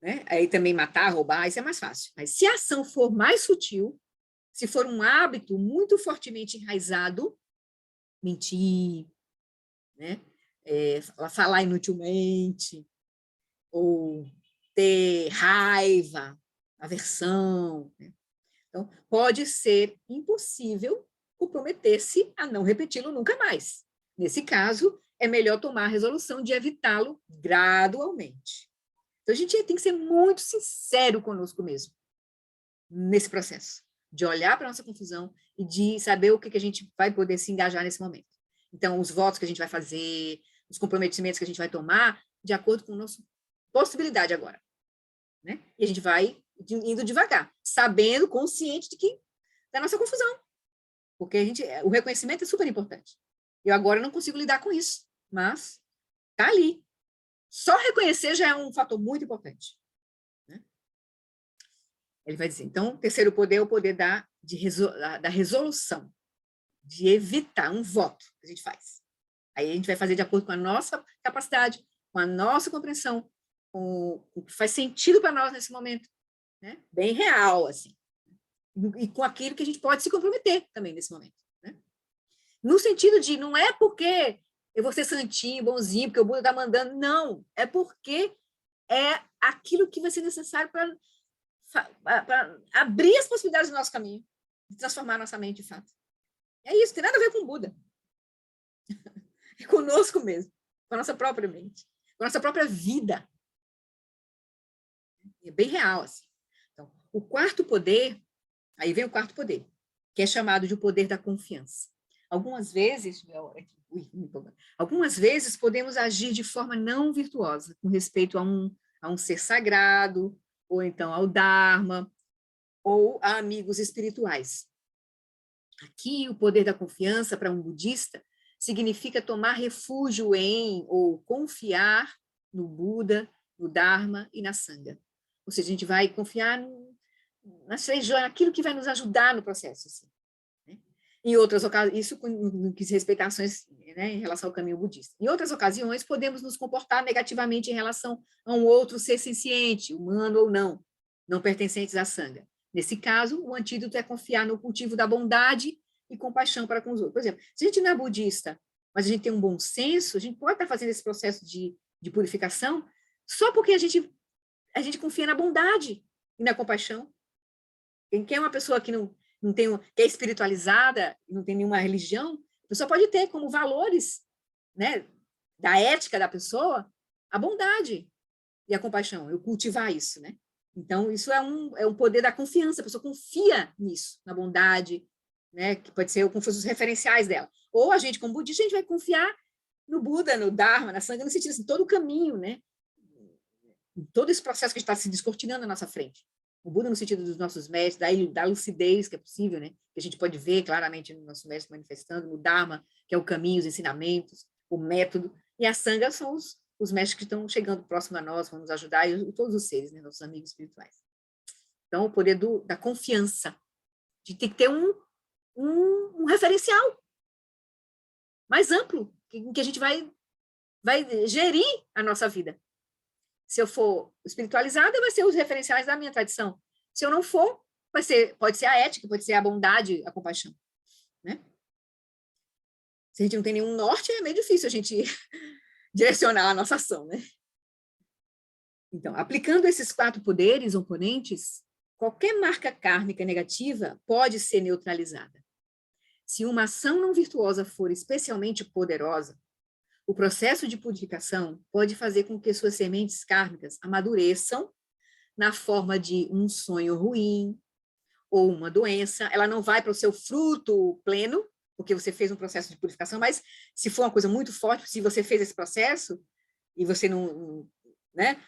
Né? Aí também matar, roubar, isso é mais fácil. Mas se a ação for mais sutil, se for um hábito muito fortemente enraizado, mentir, né? Falar inutilmente, ou ter raiva, aversão. Né? Então, pode ser impossível comprometer-se a não repeti-lo nunca mais. Nesse caso, é melhor tomar a resolução de evitá-lo gradualmente. Então, a gente tem que ser muito sincero conosco mesmo, nesse processo, de olhar para a nossa confusão e de saber o que a gente vai poder se engajar nesse momento. Então, os votos que a gente vai fazer, os comprometimentos que a gente vai tomar, de acordo com a nossa possibilidade agora. Né? E a gente vai indo devagar, sabendo, consciente da nossa confusão. Porque o reconhecimento é super importante. Eu agora não consigo lidar com isso, mas está ali. Só reconhecer já é um fator muito importante. Né? Ele vai dizer, então, o terceiro poder é o poder da resolução, de evitar um voto que a gente faz. Aí a gente vai fazer de acordo com a nossa capacidade, com a nossa compreensão, o que faz sentido para nós nesse momento, né? Bem real, assim. E com aquilo que a gente pode se comprometer também nesse momento, né? No sentido de, não é porque eu vou ser santinho, bonzinho, porque o Buda está mandando, não, é porque é aquilo que vai ser necessário para abrir as possibilidades do nosso caminho, de transformar a nossa mente, de fato. É isso, tem nada a ver com o Buda. É conosco mesmo, com a nossa própria mente, com a nossa própria vida. É bem real, assim. Então, o quarto poder, aí vem o quarto poder, que é chamado de o poder da confiança. Algumas vezes podemos agir de forma não virtuosa, com respeito a um ser sagrado, ou então ao Dharma, ou a amigos espirituais. Aqui, o poder da confiança para um budista significa tomar refúgio em ou confiar no Buda, no Dharma e na Sangha. Ou seja, a gente vai confiar naquilo que vai nos ajudar no processo. Assim, né? Em outras ocasiões, isso no que diz respeito a ações, né, em relação ao caminho budista. Em outras ocasiões, podemos nos comportar negativamente em relação a um outro ser senciente, humano ou não pertencentes à Sangha. Nesse caso, o antídoto é confiar no cultivo da bondade e compaixão para com os outros. Por exemplo, se a gente não é budista, mas a gente tem um bom senso, a gente pode estar fazendo esse processo de purificação só porque a gente confia na bondade e na compaixão. Quem é uma pessoa que não tem, que é espiritualizada, não tem nenhuma religião, a pessoa pode ter como valores, né, da ética da pessoa a bondade e a compaixão, eu cultivar isso, né? Então, isso é um poder da confiança, a pessoa confia nisso, na bondade, né, que pode ser como fossem os referenciais dela. Ou a gente, como budista, a gente vai confiar no Buda, no Dharma, na Sangha, no sentido assim, todo o caminho, né? Todo esse processo que está se descortinando na nossa frente. O Buda no sentido dos nossos mestres, da lucidez que é possível, né? Que a gente pode ver claramente no nosso mestre manifestando, no Dharma, que é o caminho, os ensinamentos, o método, e a Sangha são os mestres que estão chegando próximo a nós, vão nos ajudar, e todos os seres, né? Nossos amigos espirituais. Então, o poder da confiança, de ter que ter um referencial mais amplo, em que a gente vai gerir a nossa vida. Se eu for espiritualizada, vai ser os referenciais da minha tradição. Se eu não for, pode ser a ética, pode ser a bondade, a compaixão. Né? Se a gente não tem nenhum norte, é meio difícil a gente direcionar a nossa ação. Né? Então, aplicando esses 4 poderes oponentes, qualquer marca kármica negativa pode ser neutralizada. Se uma ação não virtuosa for especialmente poderosa, o processo de purificação pode fazer com que suas sementes kármicas amadureçam na forma de um sonho ruim ou uma doença. Ela não vai para o seu fruto pleno, porque você fez um processo de purificação, mas se for uma coisa muito forte, se você fez esse processo e você não, né,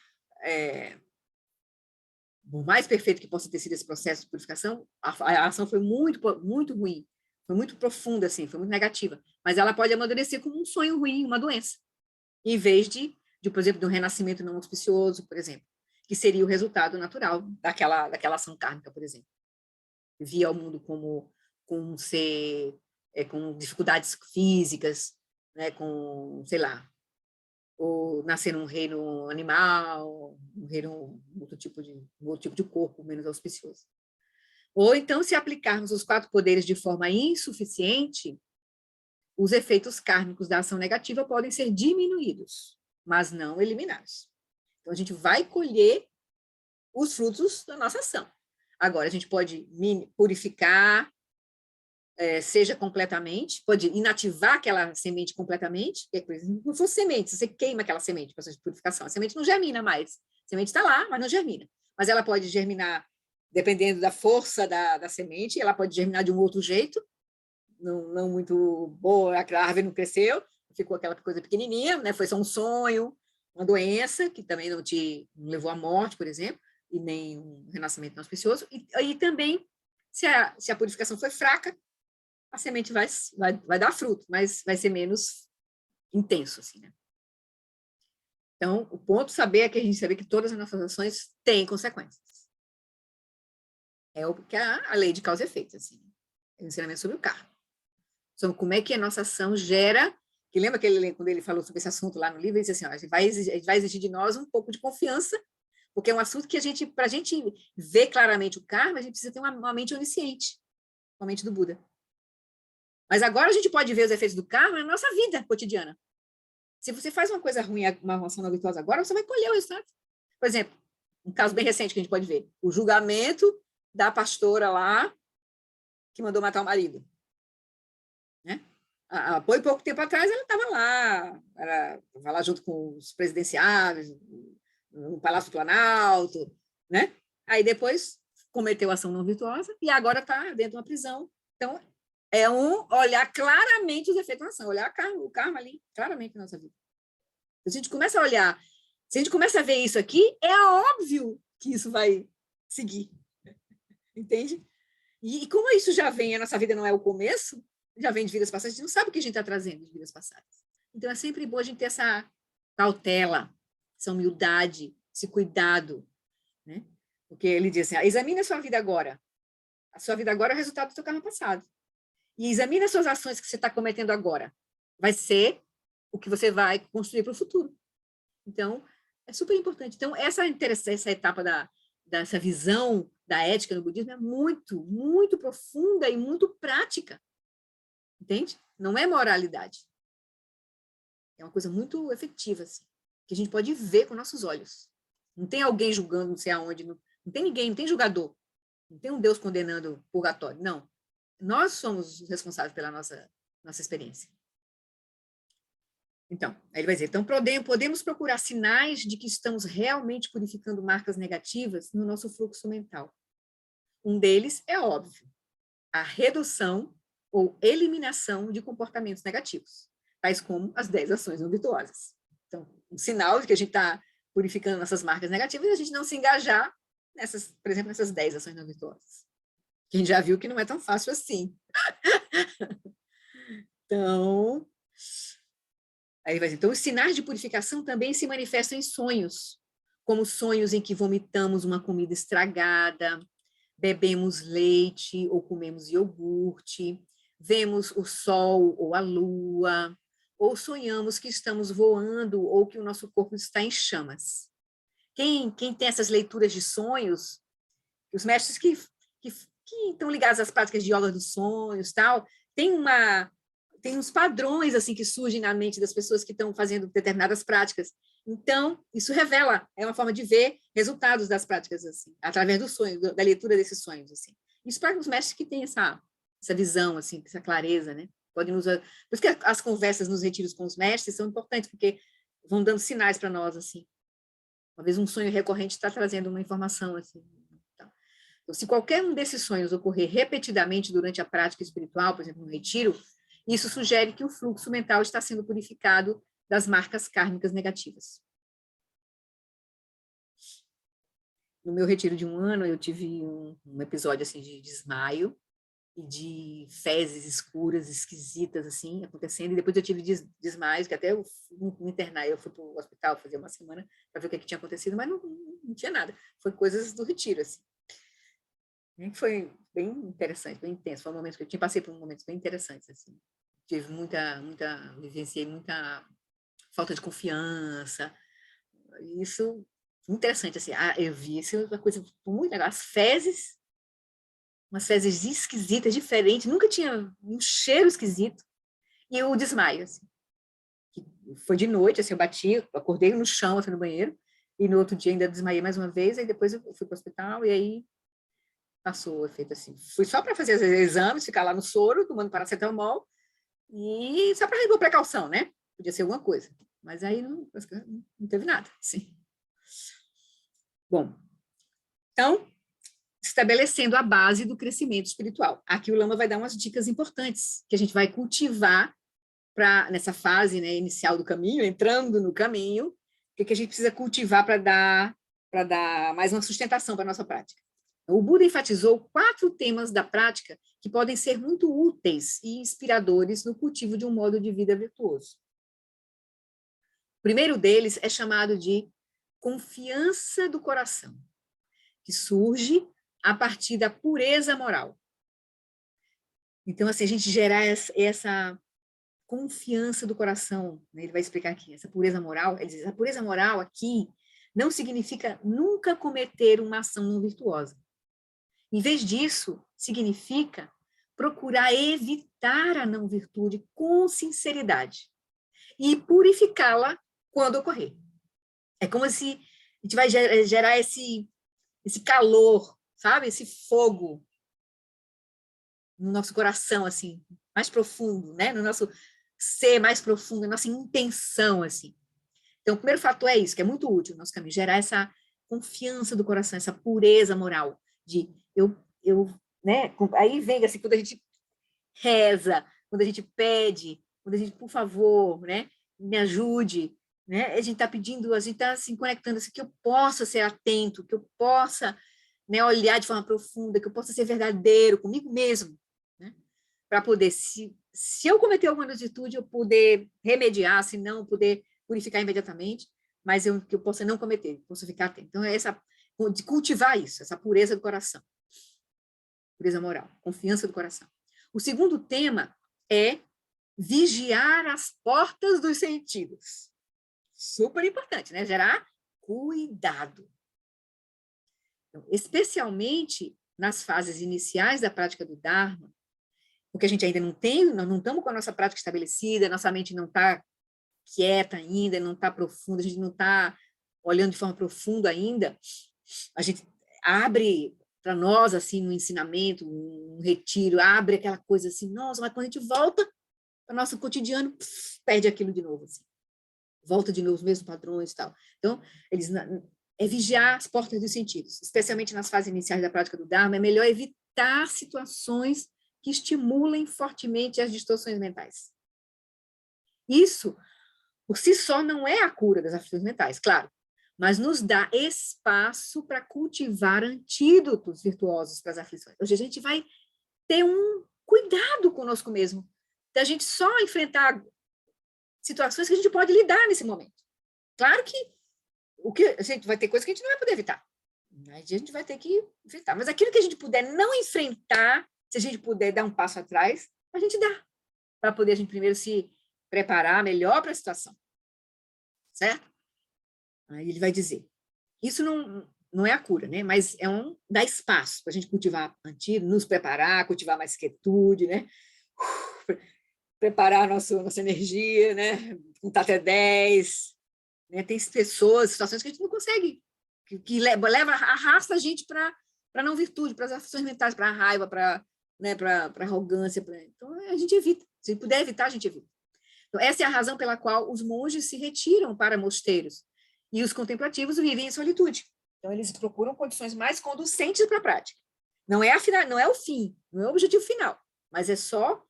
por mais perfeito que possa ter sido esse processo de purificação, a ação foi muito, muito ruim, foi muito profunda, assim, foi muito negativa, mas ela pode amadurecer como um sonho ruim, uma doença, em vez por exemplo, de um renascimento não auspicioso, por exemplo, que seria o resultado natural daquela ação kármica, por exemplo. Via o mundo como um ser com dificuldades físicas, né, com, sei lá, ou nascer num reino animal, outro tipo de corpo menos auspicioso. Ou então, se aplicarmos os 4 poderes de forma insuficiente, os efeitos kármicos da ação negativa podem ser diminuídos, mas não eliminados. Então, a gente vai colher os frutos da nossa ação. Agora, a gente pode purificar, seja completamente, pode inativar aquela semente completamente, não fosse semente, se você queima aquela semente, processo de purificação, a semente não germina mais, a semente está lá, mas não germina. Mas ela pode germinar, dependendo da força da semente, ela pode germinar de um outro jeito, não muito boa, a árvore não cresceu, ficou aquela coisa pequenininha, né? Foi só um sonho, uma doença, que também não levou à morte, por exemplo, e nem um renascimento não auspicioso, e também, se a purificação foi fraca, a semente vai dar fruto, mas vai ser menos intenso, assim, né? Então, o ponto saber é que a gente saber que todas as nossas ações têm consequências. É o que a lei de causa e efeito, assim. É o ensinamento sobre o karma. Então, como é que a nossa ação gera Que lembra quando ele falou sobre esse assunto lá no livro, ele disse assim, ó, a gente vai exigir de nós um pouco de confiança, porque é um assunto que para a gente ver claramente o karma, a gente precisa ter uma mente onisciente, uma mente do Buda. Mas agora a gente pode ver os efeitos do karma na nossa vida cotidiana. Se você faz uma coisa ruim, uma ação não virtuosa agora, você vai colher o resultado. Por exemplo, um caso bem recente que a gente pode ver, o julgamento da pastora lá que mandou matar o marido. Né? Há pouco tempo atrás ela estava lá junto com os presidenciáveis, no Palácio do Planalto, né? Aí depois cometeu ação não virtuosa e agora está dentro de uma prisão. Então, é olhar claramente os efeitos da ação, olhar o karma ali, claramente na nossa vida. Se a gente começa a olhar, se a gente começa a ver isso aqui, é óbvio que isso vai seguir. Entende? E como isso já vem, a nossa vida não é o começo, já vem de vidas passadas, a gente não sabe o que a gente está trazendo de vidas passadas. Então, é sempre bom a gente ter essa cautela, essa humildade, esse cuidado, né? Porque ele diz assim, examine a sua vida agora. A sua vida agora é o resultado do seu karma passado. E examine as suas ações que você está cometendo agora. Vai ser o que você vai construir para o futuro. Então, é super importante. Então, essa etapa dessa visão da ética no budismo é muito, muito profunda e muito prática. Entende? Não é moralidade. É uma coisa muito efetiva, assim, que a gente pode ver com nossos olhos. Não tem alguém julgando não sei aonde, não tem ninguém, não tem julgador. Não tem um Deus condenando purgatório. Não. Nós somos responsáveis pela nossa experiência. Então, aí ele vai dizer, então podemos procurar sinais de que estamos realmente purificando marcas negativas no nosso fluxo mental. Um deles é óbvio, a redução ou eliminação de comportamentos negativos, tais como as 10 ações não virtuosas. Então, um sinal de que a gente está purificando nossas marcas negativas é a gente não se engajar, por exemplo, nessas 10 ações não virtuosas. Que a gente já viu que não é tão fácil assim. Então, aí vai dizer, então, os sinais de purificação também se manifestam em sonhos, como sonhos em que vomitamos uma comida estragada, bebemos leite ou comemos iogurte, vemos o sol ou a lua, ou sonhamos que estamos voando ou que o nosso corpo está em chamas. Quem tem essas leituras de sonhos, os mestres que estão ligados às práticas de yoga dos sonhos, tal, tem uns padrões assim que surgem na mente das pessoas que estão fazendo determinadas práticas. Então, isso revela, é uma forma de ver resultados das práticas, assim, através do sonho, da leitura desses sonhos, assim. Isso para os mestres que têm essa visão, assim, essa clareza, né? Podem usar. Por isso que as conversas nos retiros com os mestres são importantes, porque vão dando sinais para nós, assim. Talvez um sonho recorrente está trazendo uma informação, assim. Então, se qualquer um desses sonhos ocorrer repetidamente durante a prática espiritual, por exemplo, no retiro, isso sugere que o fluxo mental está sendo purificado das marcas kármicas negativas. No meu retiro de 1 ano, eu tive um episódio assim de desmaio e de fezes escuras, esquisitas, assim, acontecendo, e depois eu tive desmaios, que até eu me internar, eu fui para o hospital fazer uma semana para ver o que tinha acontecido, mas não tinha nada, foi coisas do retiro, assim. Foi bem interessante, bem intenso, foi um momento que eu passei por momentos bem interessantes, assim. Tive vivenciei muita falta de confiança, isso, interessante, assim, eu vi isso, uma coisa muito legal, as fezes, umas fezes esquisitas, diferentes, nunca tinha um cheiro esquisito, e o desmaio, assim, que foi de noite, assim, eu acordei no chão, assim, no banheiro, e no outro dia ainda desmaiei mais uma vez, aí depois eu fui para o hospital, e aí passou o efeito, assim, fui só para fazer os exames, ficar lá no soro, tomando paracetamol, e só para precaução, né? Podia ser alguma coisa. Mas aí não teve nada, sim. Bom, então, estabelecendo a base do crescimento espiritual. Aqui o Lama vai dar umas dicas importantes que a gente vai cultivar nessa fase, né, inicial do caminho, entrando no caminho, o que a gente precisa cultivar para dar mais uma sustentação para a nossa prática. O Buda enfatizou 4 temas da prática que podem ser muito úteis e inspiradores no cultivo de um modo de vida virtuoso. O primeiro deles é chamado de confiança do coração, que surge a partir da pureza moral. Então, assim, a gente gerar essa confiança do coração, né? Ele vai explicar aqui, essa pureza moral, ele diz, a pureza moral aqui não significa nunca cometer uma ação não virtuosa. Em vez disso, significa procurar evitar a não virtude com sinceridade e purificá-la quando ocorrer. É como se a gente vai gerar esse calor, sabe? Esse fogo no nosso coração, assim, mais profundo, né? No nosso ser mais profundo, na nossa intenção, assim. Então, o primeiro fator é isso, que é muito útil no nosso caminho, gerar essa confiança do coração, essa pureza moral, de né? Aí vem, assim, quando a gente reza, quando a gente pede, quando a gente, por favor, né? Me ajude, né? A gente está pedindo, a gente está se conectando, assim, que eu possa ser atento, que eu possa, né, olhar de forma profunda, que eu possa ser verdadeiro comigo mesmo, né? Para poder, se eu cometer alguma atitude, eu poder remediar, se não, poder purificar imediatamente, mas que eu possa não cometer, possa ficar atento. Então, é de cultivar isso, essa pureza do coração, pureza moral, confiança do coração. O segundo tema é vigiar as portas dos sentidos. Super importante, né? Gerar cuidado. Então, especialmente nas fases iniciais da prática do Dharma, porque a gente ainda não tem, nós não estamos com a nossa prática estabelecida, nossa mente não está quieta ainda, não está profunda, a gente não está olhando de forma profunda ainda, a gente abre para nós, assim, no ensinamento, um retiro, abre aquela coisa assim, nossa, mas quando a gente volta para o nosso cotidiano, perde aquilo de novo, assim. Volta de novo os mesmos padrões e tal. Então, é vigiar as portas dos sentidos, especialmente nas fases iniciais da prática do Dharma, é melhor evitar situações que estimulem fortemente as distorções mentais. Isso, por si só, não é a cura das aflições mentais, claro, mas nos dá espaço para cultivar antídotos virtuosos para as aflições. Hoje a gente vai ter um cuidado conosco mesmo, da gente só enfrentar situações que a gente pode lidar nesse momento. Claro que a gente vai ter coisas que a gente não vai poder evitar. A gente vai ter que enfrentar. Mas aquilo que a gente puder não enfrentar, se a gente puder dar um passo atrás, a gente dá. Para poder a gente primeiro se preparar melhor para a situação. Certo? Aí ele vai dizer, isso não é a cura, né? Mas dá espaço para a gente cultivar antídoto, nos preparar, cultivar mais quietude, né? Preparar nossa energia, né? Contar até 10. Né? Tem pessoas, situações que a gente não consegue, que arrasta a gente para não virtude, para as aflições mentais, para a raiva, para, né, para arrogância. Então, a gente evita. Se puder evitar, a gente evita. Então, essa é a razão pela qual os monges se retiram para mosteiros e os contemplativos vivem em solitude. Então, eles procuram condições mais conducentes para a prática. Não é o fim, não é o objetivo final, mas é só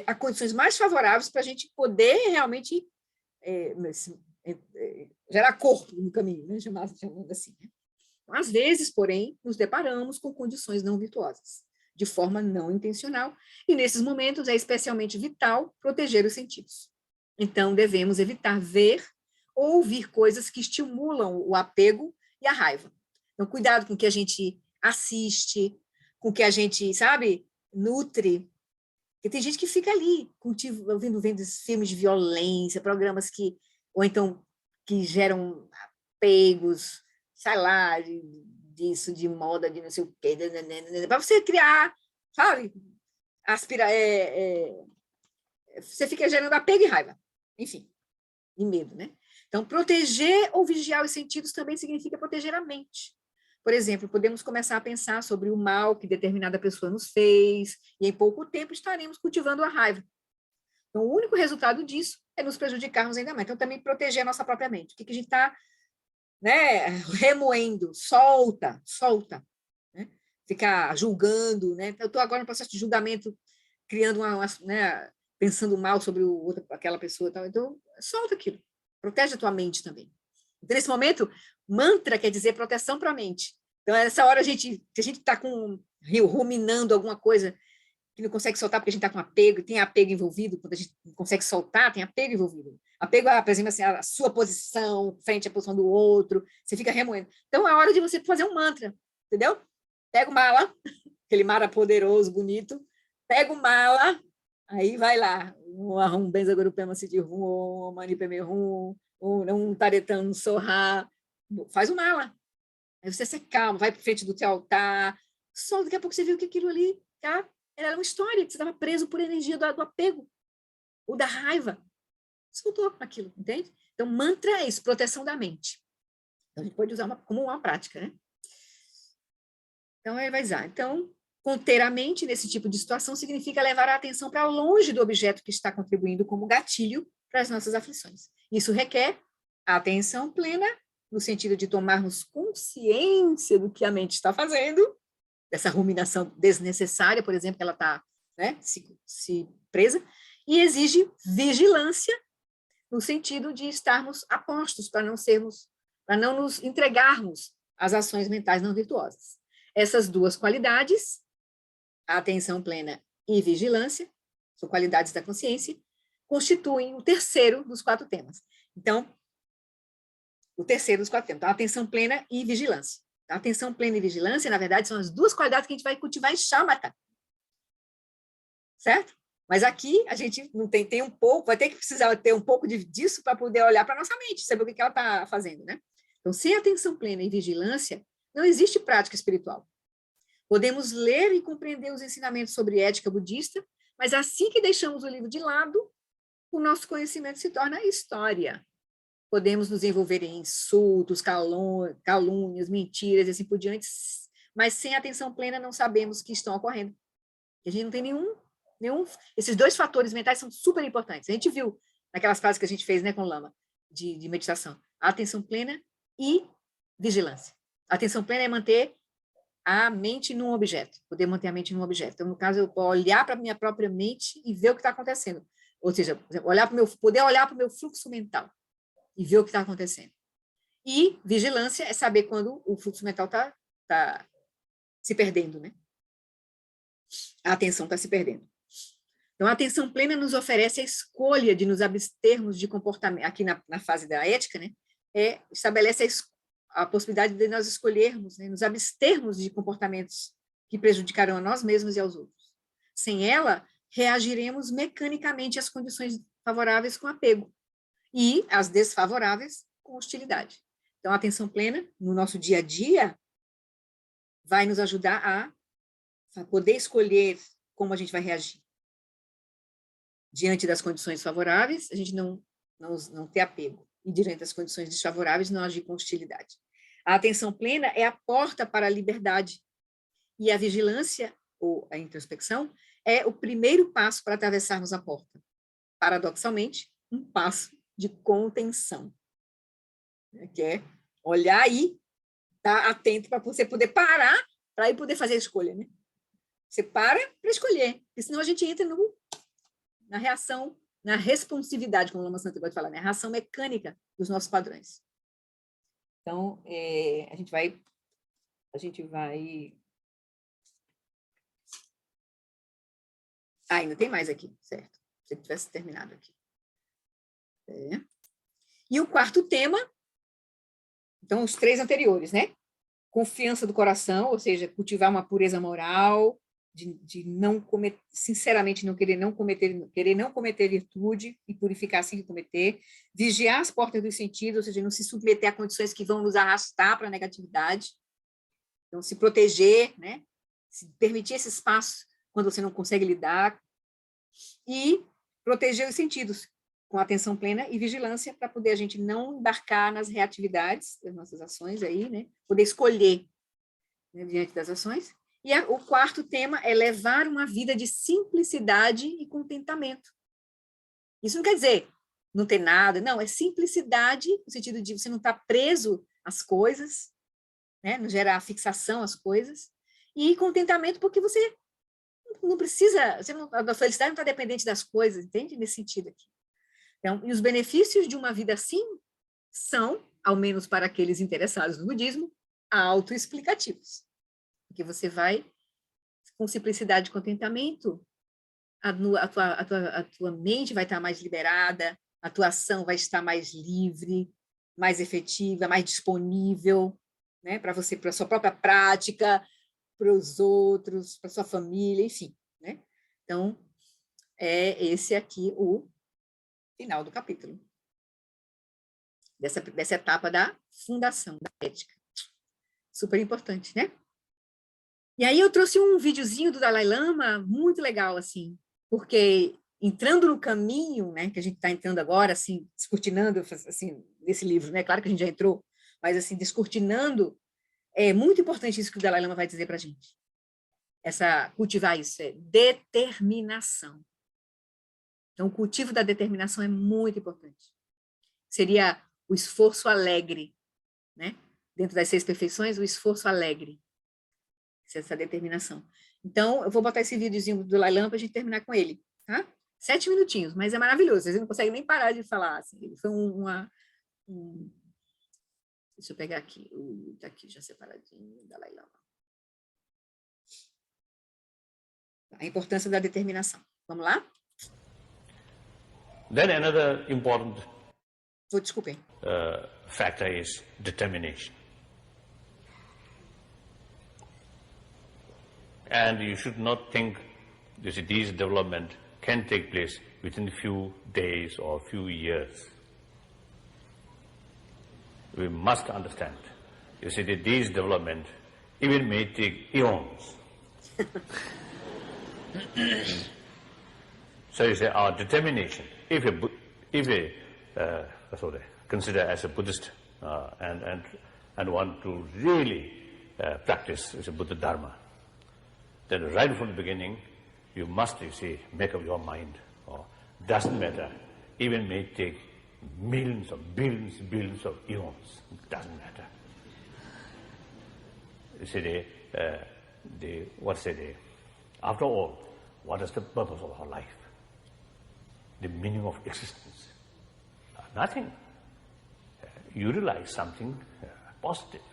há condições mais favoráveis para a gente poder realmente gerar corpo no caminho, né? chamando assim. Às vezes, porém, nos deparamos com condições não virtuosas, de forma não intencional, e nesses momentos é especialmente vital proteger os sentidos. Então, devemos evitar ver ou ouvir coisas que estimulam o apego e a raiva. Então, cuidado com o que a gente assiste, com o que a gente, sabe, nutre. Porque tem gente que fica ali, vendo filmes de violência, programas ou então, que geram apegos, sei lá, disso, de moda, de não sei o quê, para você criar, sabe, você fica gerando apego e raiva, enfim, e medo, né? Então, proteger ou vigiar os sentidos também significa proteger a mente. Por exemplo, podemos começar a pensar sobre o mal que determinada pessoa nos fez, e em pouco tempo estaremos cultivando a raiva. Então, o único resultado disso é nos prejudicarmos ainda mais. Então, também proteger a nossa própria mente. O que a gente está, né, remoendo? Solta. Né? Ficar julgando. Né? Eu estou agora no processo de julgamento, criando né, pensando mal sobre aquela pessoa. Tal. Então, solta aquilo. Protege a tua mente também. Então, nesse momento, mantra quer dizer proteção para a mente. Então, nessa hora, se a gente está ruminando alguma coisa que não consegue soltar porque a gente está com apego, tem apego envolvido, quando a gente não consegue soltar, tem apego envolvido. Apego, por exemplo, assim, a sua posição frente à posição do outro, você fica remoendo. Então, é hora de você fazer um mantra, entendeu? Pega o mala, aquele mara poderoso, bonito, pego mala, aí vai lá, um benza gurupema siddhi-hum, um mani padme hum, um taretam um sorra, faz o mala. Aí você se calma, vai para frente do teu altar, só daqui a pouco você viu que aquilo ali, tá? Era uma história, que você estava preso por energia do apego, ou da raiva. Soltou aquilo, entende? Então, mantra é isso, proteção da mente. Então, a gente pode usar como uma prática, né? Então, aí vai usar. Então, conter a mente nesse tipo de situação significa levar a atenção para longe do objeto que está contribuindo como gatilho para as nossas aflições. Isso requer a atenção plena, no sentido de tomarmos consciência do que a mente está fazendo, dessa ruminação desnecessária, por exemplo, que ela está, né, se presa, e exige vigilância, no sentido de estarmos apostos para não nos entregarmos às ações mentais não virtuosas. Essas duas qualidades, a atenção plena e vigilância, são qualidades da consciência, constituem o terceiro dos 4 temas. Então, o terceiro dos 4 temas. Então, atenção plena e vigilância. A atenção plena e vigilância, na verdade, são as duas qualidades que a gente vai cultivar em Shamatha. Certo? Mas aqui a gente não tem um pouco, vai ter que precisar ter um pouco disso para poder olhar para a nossa mente, saber o que ela está fazendo, né? Então, sem atenção plena e vigilância, não existe prática espiritual. Podemos ler e compreender os ensinamentos sobre ética budista, mas assim que deixamos o livro de lado, o nosso conhecimento se torna história. Podemos nos envolver em insultos, calúnias, mentiras e assim por diante, mas sem atenção plena não sabemos que estão ocorrendo. A gente não tem nenhum. Esses 2 fatores mentais são super importantes. A gente viu naquelas frases que a gente fez, né, com o Lama, de meditação. A atenção plena e vigilância. A atenção plena é manter a mente num objeto, poder manter a mente num objeto. Então, no caso, eu vou olhar para a minha própria mente e ver o que está acontecendo. Ou seja, por exemplo, poder olhar para o meu fluxo mental e ver o que está acontecendo. E vigilância é saber quando o fluxo mental está se perdendo, né? A atenção está se perdendo. Então, a atenção plena nos oferece a escolha de nos abstermos de comportamento, aqui na fase da ética, né? Estabelece a possibilidade de nós escolhermos, né, nos abstermos de comportamentos que prejudicarão a nós mesmos e aos outros. Sem ela, reagiremos mecanicamente às condições favoráveis com apego e às desfavoráveis com hostilidade. Então, a atenção plena, no nosso dia a dia, vai nos ajudar a poder escolher como a gente vai reagir. Diante das condições favoráveis, a gente não ter apego. E diante das condições desfavoráveis, não agir com hostilidade. A atenção plena é a porta para a liberdade. E a vigilância, ou a introspecção, é o primeiro passo para atravessarmos a porta. Paradoxalmente, um passo de contenção. Que é olhar e estar atento para você poder parar, para poder fazer a escolha. Né? Você para escolher, porque senão a gente entra na reação, na responsividade, como o Lama Santo pode falar, né? A reação mecânica dos nossos padrões. Então, a gente vai... ainda tem mais aqui, certo? Se eu tivesse terminado aqui. E o 4º tema, então, os 3 anteriores, né? Confiança do coração, ou seja, cultivar uma pureza moral, de não cometer, sinceramente, querer não cometer virtude e purificar sem cometer, vigiar as portas dos sentidos, ou seja, não se submeter a condições que vão nos arrastar para a negatividade, então se proteger, né? Se permitir esse espaço quando você não consegue lidar, e proteger os sentidos com atenção plena e vigilância para poder a gente não embarcar nas reatividades das nossas ações aí, né? Poder escolher, né, diante das ações. E o 4º tema é levar uma vida de simplicidade e contentamento. Isso não quer dizer não ter nada, não, é simplicidade, no sentido de você não estar preso às coisas, né, não gerar fixação às coisas, e contentamento porque você não precisa, a felicidade não está dependente das coisas, entende? Nesse sentido aqui. Então, e os benefícios de uma vida assim são, ao menos para aqueles interessados no budismo, autoexplicativos. Porque você vai, com simplicidade e contentamento, a tua mente vai estar mais liberada, a tua ação vai estar mais livre, mais efetiva, mais disponível, né, para você, para a sua própria prática, para os outros, para a sua família, enfim. Né? Então, é esse aqui o final do capítulo. Dessa etapa da fundação da ética. Super importante, né? E aí eu trouxe um videozinho do Dalai Lama, muito legal, assim, porque entrando no caminho, né, que a gente está entrando agora, assim, descortinando, assim, nesse livro, né, claro que a gente já entrou, mas, assim, descortinando, é muito importante isso que o Dalai Lama vai dizer para a gente. Cultivar isso, é determinação. Então, o cultivo da determinação é muito importante. Seria o esforço alegre, né? Dentro das 6 perfeições, o esforço alegre. Essa determinação. Então, eu vou botar esse videozinho do Dalai Lama para a gente terminar com ele, tá? 7 minutinhos, mas é maravilhoso. Vocês não conseguem nem parar de falar. Assim. Ele foi Deixa eu pegar aqui. Tá aqui já separadinho, Dalai Lama. A importância da determinação. Vamos lá? Then another important Desculpem. factor is determination. And you should not think this development can take place within a few days or few years. We must understand. You see, these development even may take eons. So you say our determination. If consider as a Buddhist and want to really practice as a Buddha Dharma, then right from the beginning, you must, you see, make up your mind. Or doesn't matter. Even may take millions of billions of eons. Doesn't matter. You see, after all, what is the purpose of our life? The meaning of existence? Nothing. You realize something positive.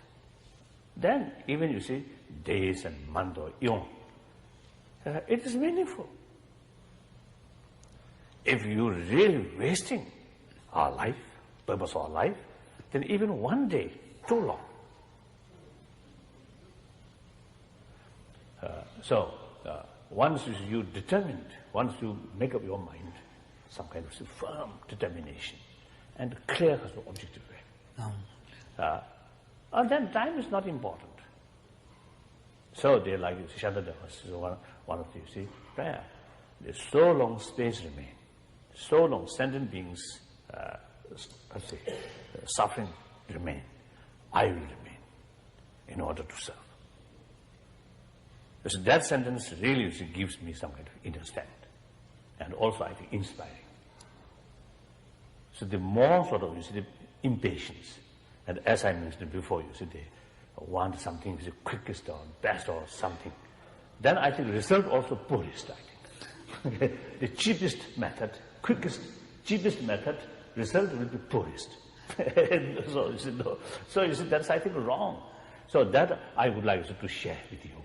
Then, even you see, days and months or eon, it is meaningful. If you're really wasting our life, purpose of our life, then even one day, too long. Once you determined, once you make up your mind, some kind of firm determination and clear as the objective way, then time is not important. So they like you see, Shantadeva, one of you see, prayer. There's so long space remain, so long sentient beings, suffering remain, I will remain in order to serve. So that sentence really gives me some kind of inner stand, and also I think inspiring. So the more sort of, you see, the impatience, and as I mentioned before, you see, they want something the quickest or best or something. Then I think result also poorest, I think. The cheapest method, quickest, cheapest method, result will be poorest. So you see, no. So you see, that's I think wrong. So that I would like to share with you.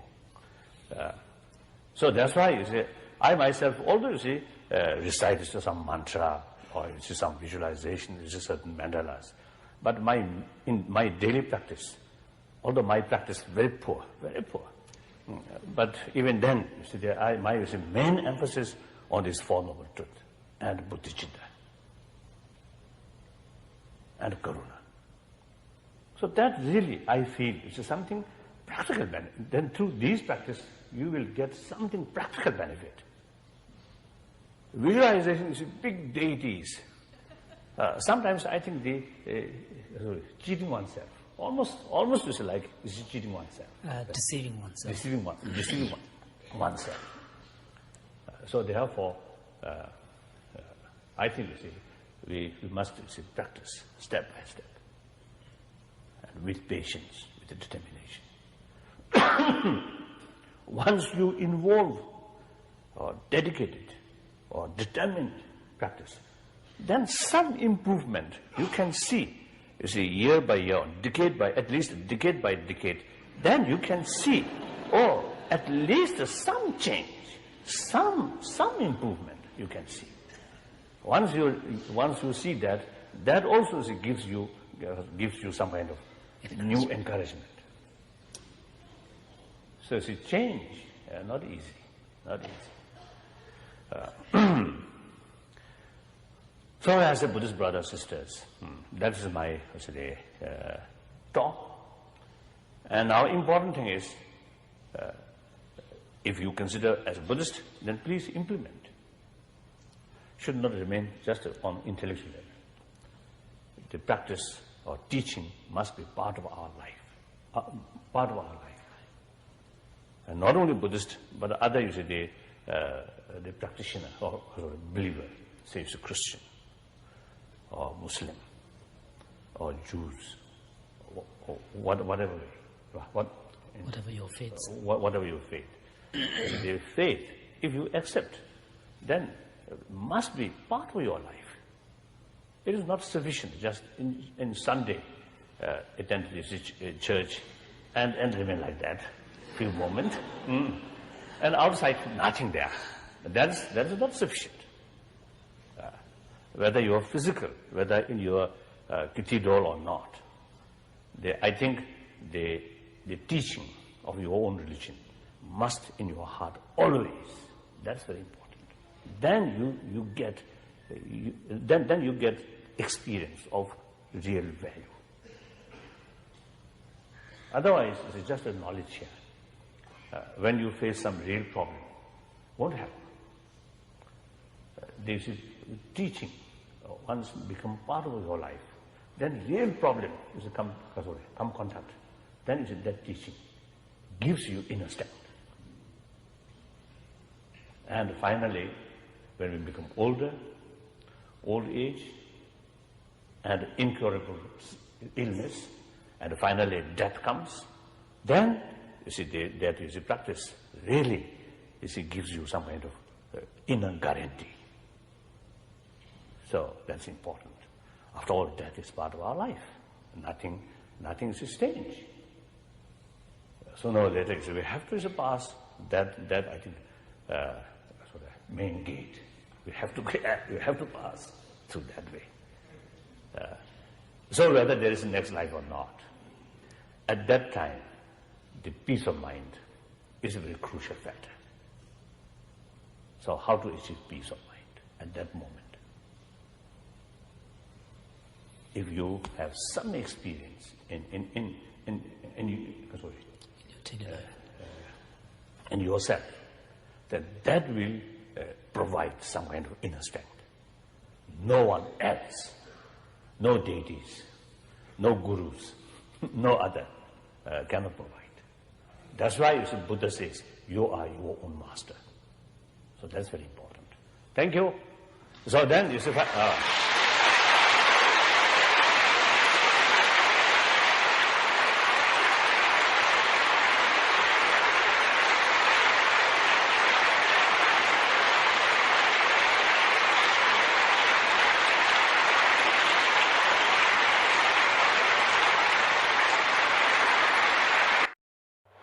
So that's why you see, I myself, although you see, recite some mantra or you see some visualization, you see certain mandalas, but in my daily practice, although my practice is very poor, but even then, you see, my main emphasis on this Four Noble Truth and Bodhicitta and Karuna. So that really, I feel, is something practical benefit. Then through these practice, you will get something practical benefit. Visualization is big deities. Sometimes I think cheating oneself. Almost you say like is cheating oneself. Deceiving oneself. Deceiving oneself. So therefore, I think you see, we must practice step by step, and with patience, with determination. Once you involve or dedicated or determined practice, then some improvement you can see. You see, year by year, decade by decade, then you can see, or at least some change, some improvement you can see. Once you see that, that also gives you some kind of new encouragement. So see, change, not easy. So as a Buddhist brothers and sisters, that is my talk. And now important thing is, if you consider as a Buddhist, then please implement. Should not remain just on intellectual level. The practice or teaching must be part of our life, And not only Buddhist, but other, the practitioner or believer, say it's a Christian, or Muslim, or Jews, or whatever way. Whatever your faith. Whatever your faith. The faith, if you accept, then must be part of your life. It is not sufficient just in Sunday attend this church and remain like that few moments, and outside nothing there. That is not sufficient. Whether you are physical, whether in your cathedral or not, I think the teaching of your own religion must in your heart always. That's very important. Then you get experience of real value. Otherwise, it's just a knowledge here. When you face some real problem, won't happen. This is teaching. Once become part of your life, then real problem is come contact. Then is that teaching gives you inner strength. And finally, when we become older, old age, and incurable illness, and finally death comes, then that is a practice really gives you some kind of inner guarantee. So that's important. After all, death is part of our life. Nothing is strange. Sooner or later, we have to pass that I think main gate. We have to pass through that way. So whether there is a next life or not, at that time, the peace of mind is a very crucial factor. So how to achieve peace of mind at that moment? If you have some experience in yourself, then that will provide some kind of inner strength. No one else, no deities, no gurus, no other cannot provide. That's why Buddha says, you are your own master. So that's very important. Thank you. So then you see,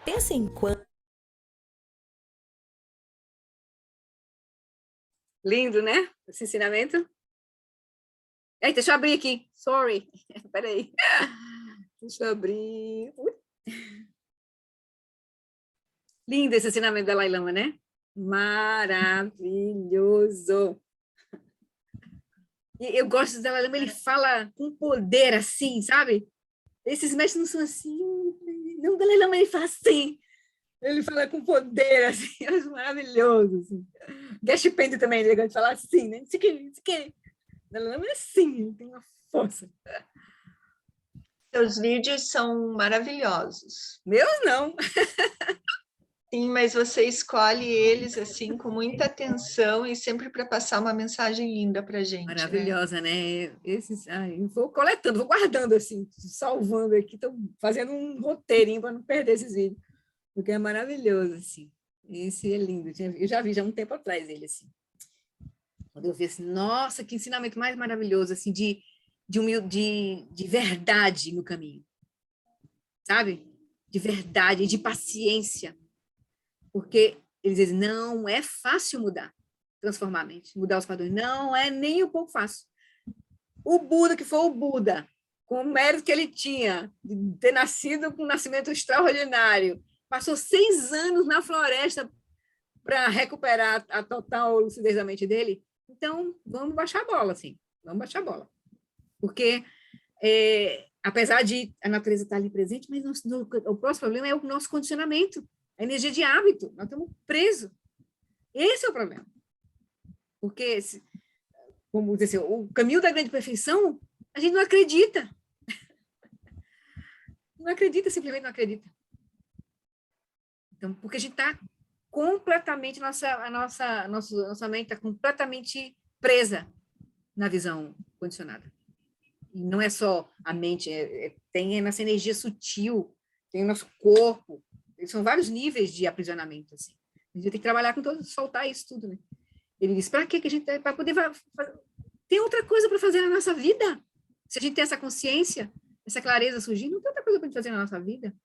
Pensa em quanto. Lindo, né? Esse ensinamento. Ei, deixa eu abrir aqui. Sorry. Peraí. Deixa eu abrir. Lindo esse ensinamento da Dalai Lama, né? Maravilhoso. E eu gosto do Dalai Lama, ele fala com poder assim, sabe? Esses mestres não são assim. Não, o Dalai Lama ele fala assim. Ele fala com poder, assim, eu acho maravilhoso. Assim. Geshe Pende também, ele gosta de falar assim, né? Isso aqui. O Dalai Lama é assim, ele tem uma força. Seus vídeos são maravilhosos. Meus não. Sim, mas você escolhe eles assim com muita atenção e sempre para passar uma mensagem linda para a gente. Maravilhosa, né? Esses, eu vou coletando, vou guardando assim, salvando aqui, estou fazendo um roteirinho para não perder esses vídeos, porque é maravilhoso, assim. Esse é lindo. Eu já vi já há um tempo atrás ele, assim. Quando eu vi assim, nossa, que ensinamento mais maravilhoso, assim, de verdade no caminho. Sabe? De verdade, de paciência. Porque eles dizem, não é fácil mudar, transformar a mente, mudar os padrões. Não é nem um pouco fácil. O Buda, que foi o Buda, com o mérito que ele tinha, de ter nascido com um nascimento extraordinário, passou 6 anos na floresta para recuperar a total lucidez da mente dele. Então, vamos baixar a bola, assim. Vamos baixar a bola. Porque, apesar de a natureza estar ali presente, mas o próximo problema é o nosso condicionamento, a energia de hábito. Nós estamos presos. Esse é o problema. Porque, como dizer assim, o caminho da grande perfeição, a gente não acredita. Não acredita, simplesmente não acredita. Então, porque a gente está completamente, nossa mente está completamente presa na visão condicionada. E não é só a mente, tem a nossa energia sutil, tem o nosso corpo, são vários níveis de aprisionamento, assim. A gente tem que trabalhar com todos, soltar isso tudo, né? Ele diz, para que a gente para poder tem outra coisa para fazer na nossa vida? Se a gente tem essa consciência, essa clareza surgindo, não tem outra coisa para a gente fazer na nossa vida,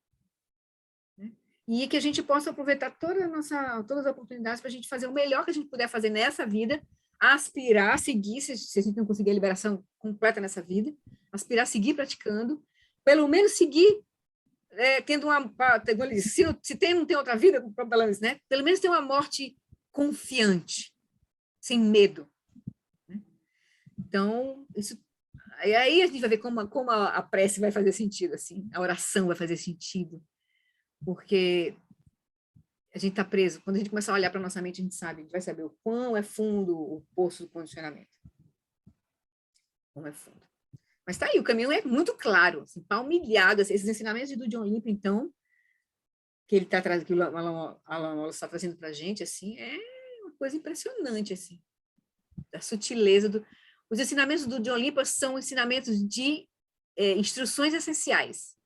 né? E que a gente possa aproveitar todas as oportunidades para a gente fazer o melhor que a gente puder fazer nessa vida, aspirar, seguir, se a gente não conseguir a liberação completa nessa vida, aspirar, seguir praticando, pelo menos seguir tendo uma, não tem outra vida, né? Pelo menos ter uma morte confiante, sem medo, né? Então, isso, aí a gente vai ver como a prece vai fazer sentido, assim, a oração vai fazer sentido, porque a gente está preso. Quando a gente começa a olhar para a nossa mente, a gente vai saber o quão é fundo o poço do condicionamento. Como é fundo. Mas tá aí, o caminho é muito claro, assim, palmilhado, assim, esses ensinamentos do John Limpo, então, que ele está trazendo, que o Alan Wallace está trazendo para a gente, assim, é uma coisa impressionante, assim, da sutileza os ensinamentos do John Limpo são ensinamentos de instruções essenciais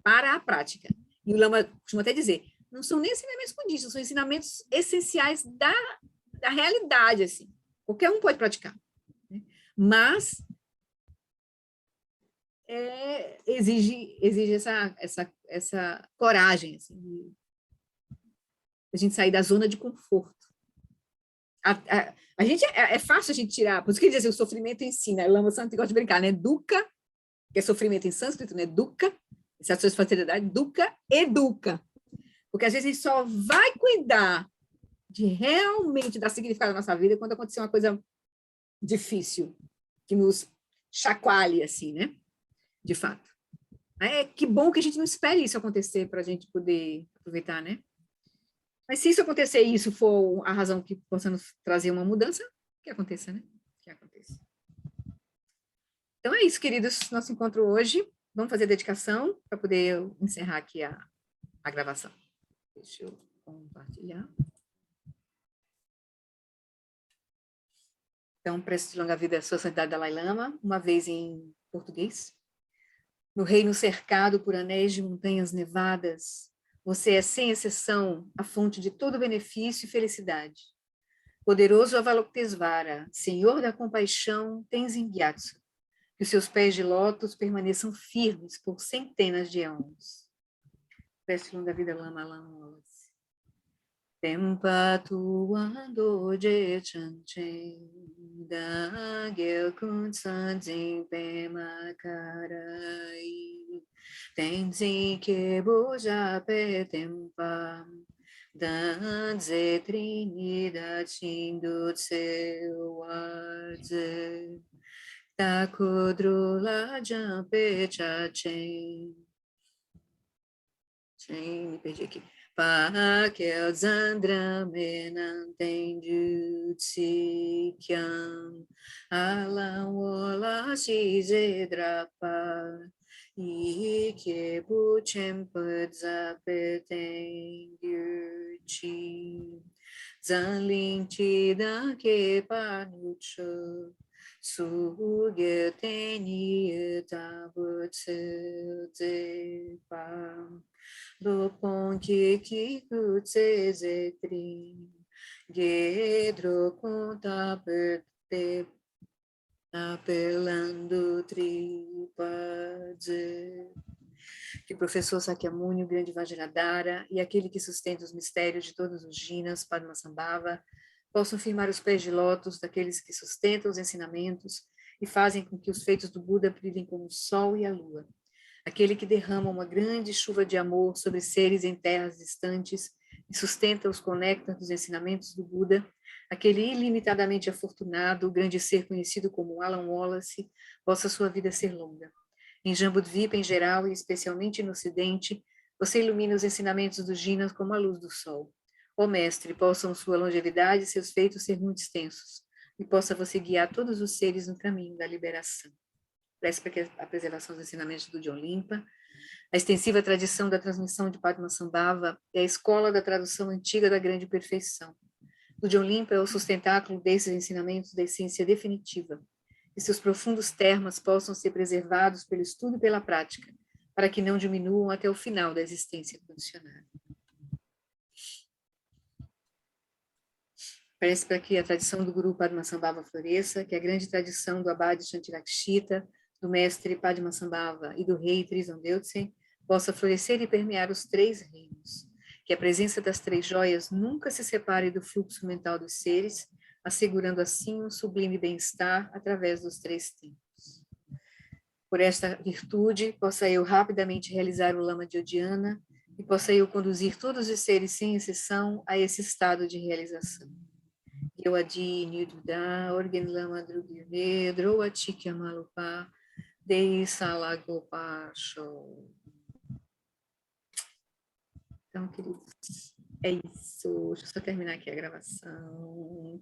para a prática. E o Lama costuma até dizer, não são nem ensinamentos budistas, são ensinamentos essenciais da realidade, assim. Qualquer um pode praticar, né? Mas exige essa coragem, assim, de a gente sair da zona de conforto. A gente é fácil a gente tirar, por isso que ele diz assim, o sofrimento ensina. Lama Santo gosta de brincar, né? Dukkha, que é sofrimento em sânscrito, né? Dukkha, insatisfação, facilidade, dukkha, educa. Porque às vezes a gente só vai cuidar de realmente dar significado à nossa vida quando acontecer uma coisa difícil, que nos chacoalhe, assim, né? De fato. Que bom que a gente não espere isso acontecer para a gente poder aproveitar, né? Mas se isso acontecer e isso for a razão que possa nos trazer uma mudança, que aconteça, né? Que aconteça. Então é isso, queridos, nosso encontro hoje. Vamos fazer a dedicação para poder encerrar aqui a gravação. Deixa eu compartilhar. Então, preces de longa vida, Sua Santidade Dalai Lama, uma vez em português. No reino cercado por anéis de montanhas nevadas, você é, sem exceção, a fonte de todo benefício e felicidade. Poderoso Avalokitesvara, Senhor da compaixão, Tenzin Gyatso, que os seus pés de lótus permaneçam firmes por centenas de anos. Prece de longa vida, Lama Wallace. Tempa tuando je chanchen, da gel kun sanjin pema karai, tenzin ke boja pe tempa, dan ze trinidad shindo seu arze, ta kudrula jampe chachen. Me perdi aqui. Pakel Zandra Menantendu Tsikyam Alam Wola Shizedrapa Ike Buchempad Zapeten Yurchi Zanlin Chidan Kepanucho Sugeteni Tabutsu Zepa Lopon que kutse zetrin, gedro conta perte, apelando tripadze. Que o professor Sakyamuni, o grande Vajradhara, e aquele que sustenta os mistérios de todos os jinas, Padmasambhava, possam firmar os pés de lótus daqueles que sustentam os ensinamentos e fazem com que os feitos do Buda brilhem como o sol e a lua. Aquele que derrama uma grande chuva de amor sobre seres em terras distantes, e sustenta-os conecta dos ensinamentos do Buda, aquele ilimitadamente afortunado, o grande ser conhecido como Alan Wallace, possa sua vida ser longa. Em Jambudvipa em geral, e especialmente no Ocidente, você ilumina os ensinamentos dos Jinas como a luz do sol. Ó Mestre, possam sua longevidade e seus feitos ser muito extensos, e possa você guiar todos os seres no caminho da liberação. Prece para a preservação dos ensinamentos do John Limpa. A extensiva tradição da transmissão de Padmasambhava é a escola da tradução antiga da grande perfeição. O John Limpa é o sustentáculo desses ensinamentos da essência definitiva, e seus profundos termas possam ser preservados pelo estudo e pela prática, para que não diminuam até o final da existência condicionada. Parece para que a tradição do Guru Padmasambhava floresça, que a grande tradição do Abade Shantirakshita, do mestre Padmasambhava e do rei Trison Deutsen possa florescer e permear os 3 reinos, que a presença das 3 joias nunca se separe do fluxo mental dos seres, assegurando assim um sublime bem-estar através dos 3 tempos. Por esta virtude, possa eu rapidamente realizar o Lama de Odiana e possa eu conduzir todos os seres, sem exceção, a esse estado de realização. Eu adi nidda organ lama drugire droati kyamalupa dei salagopa show. Então, queridos, é isso. Deixa eu só terminar aqui a gravação.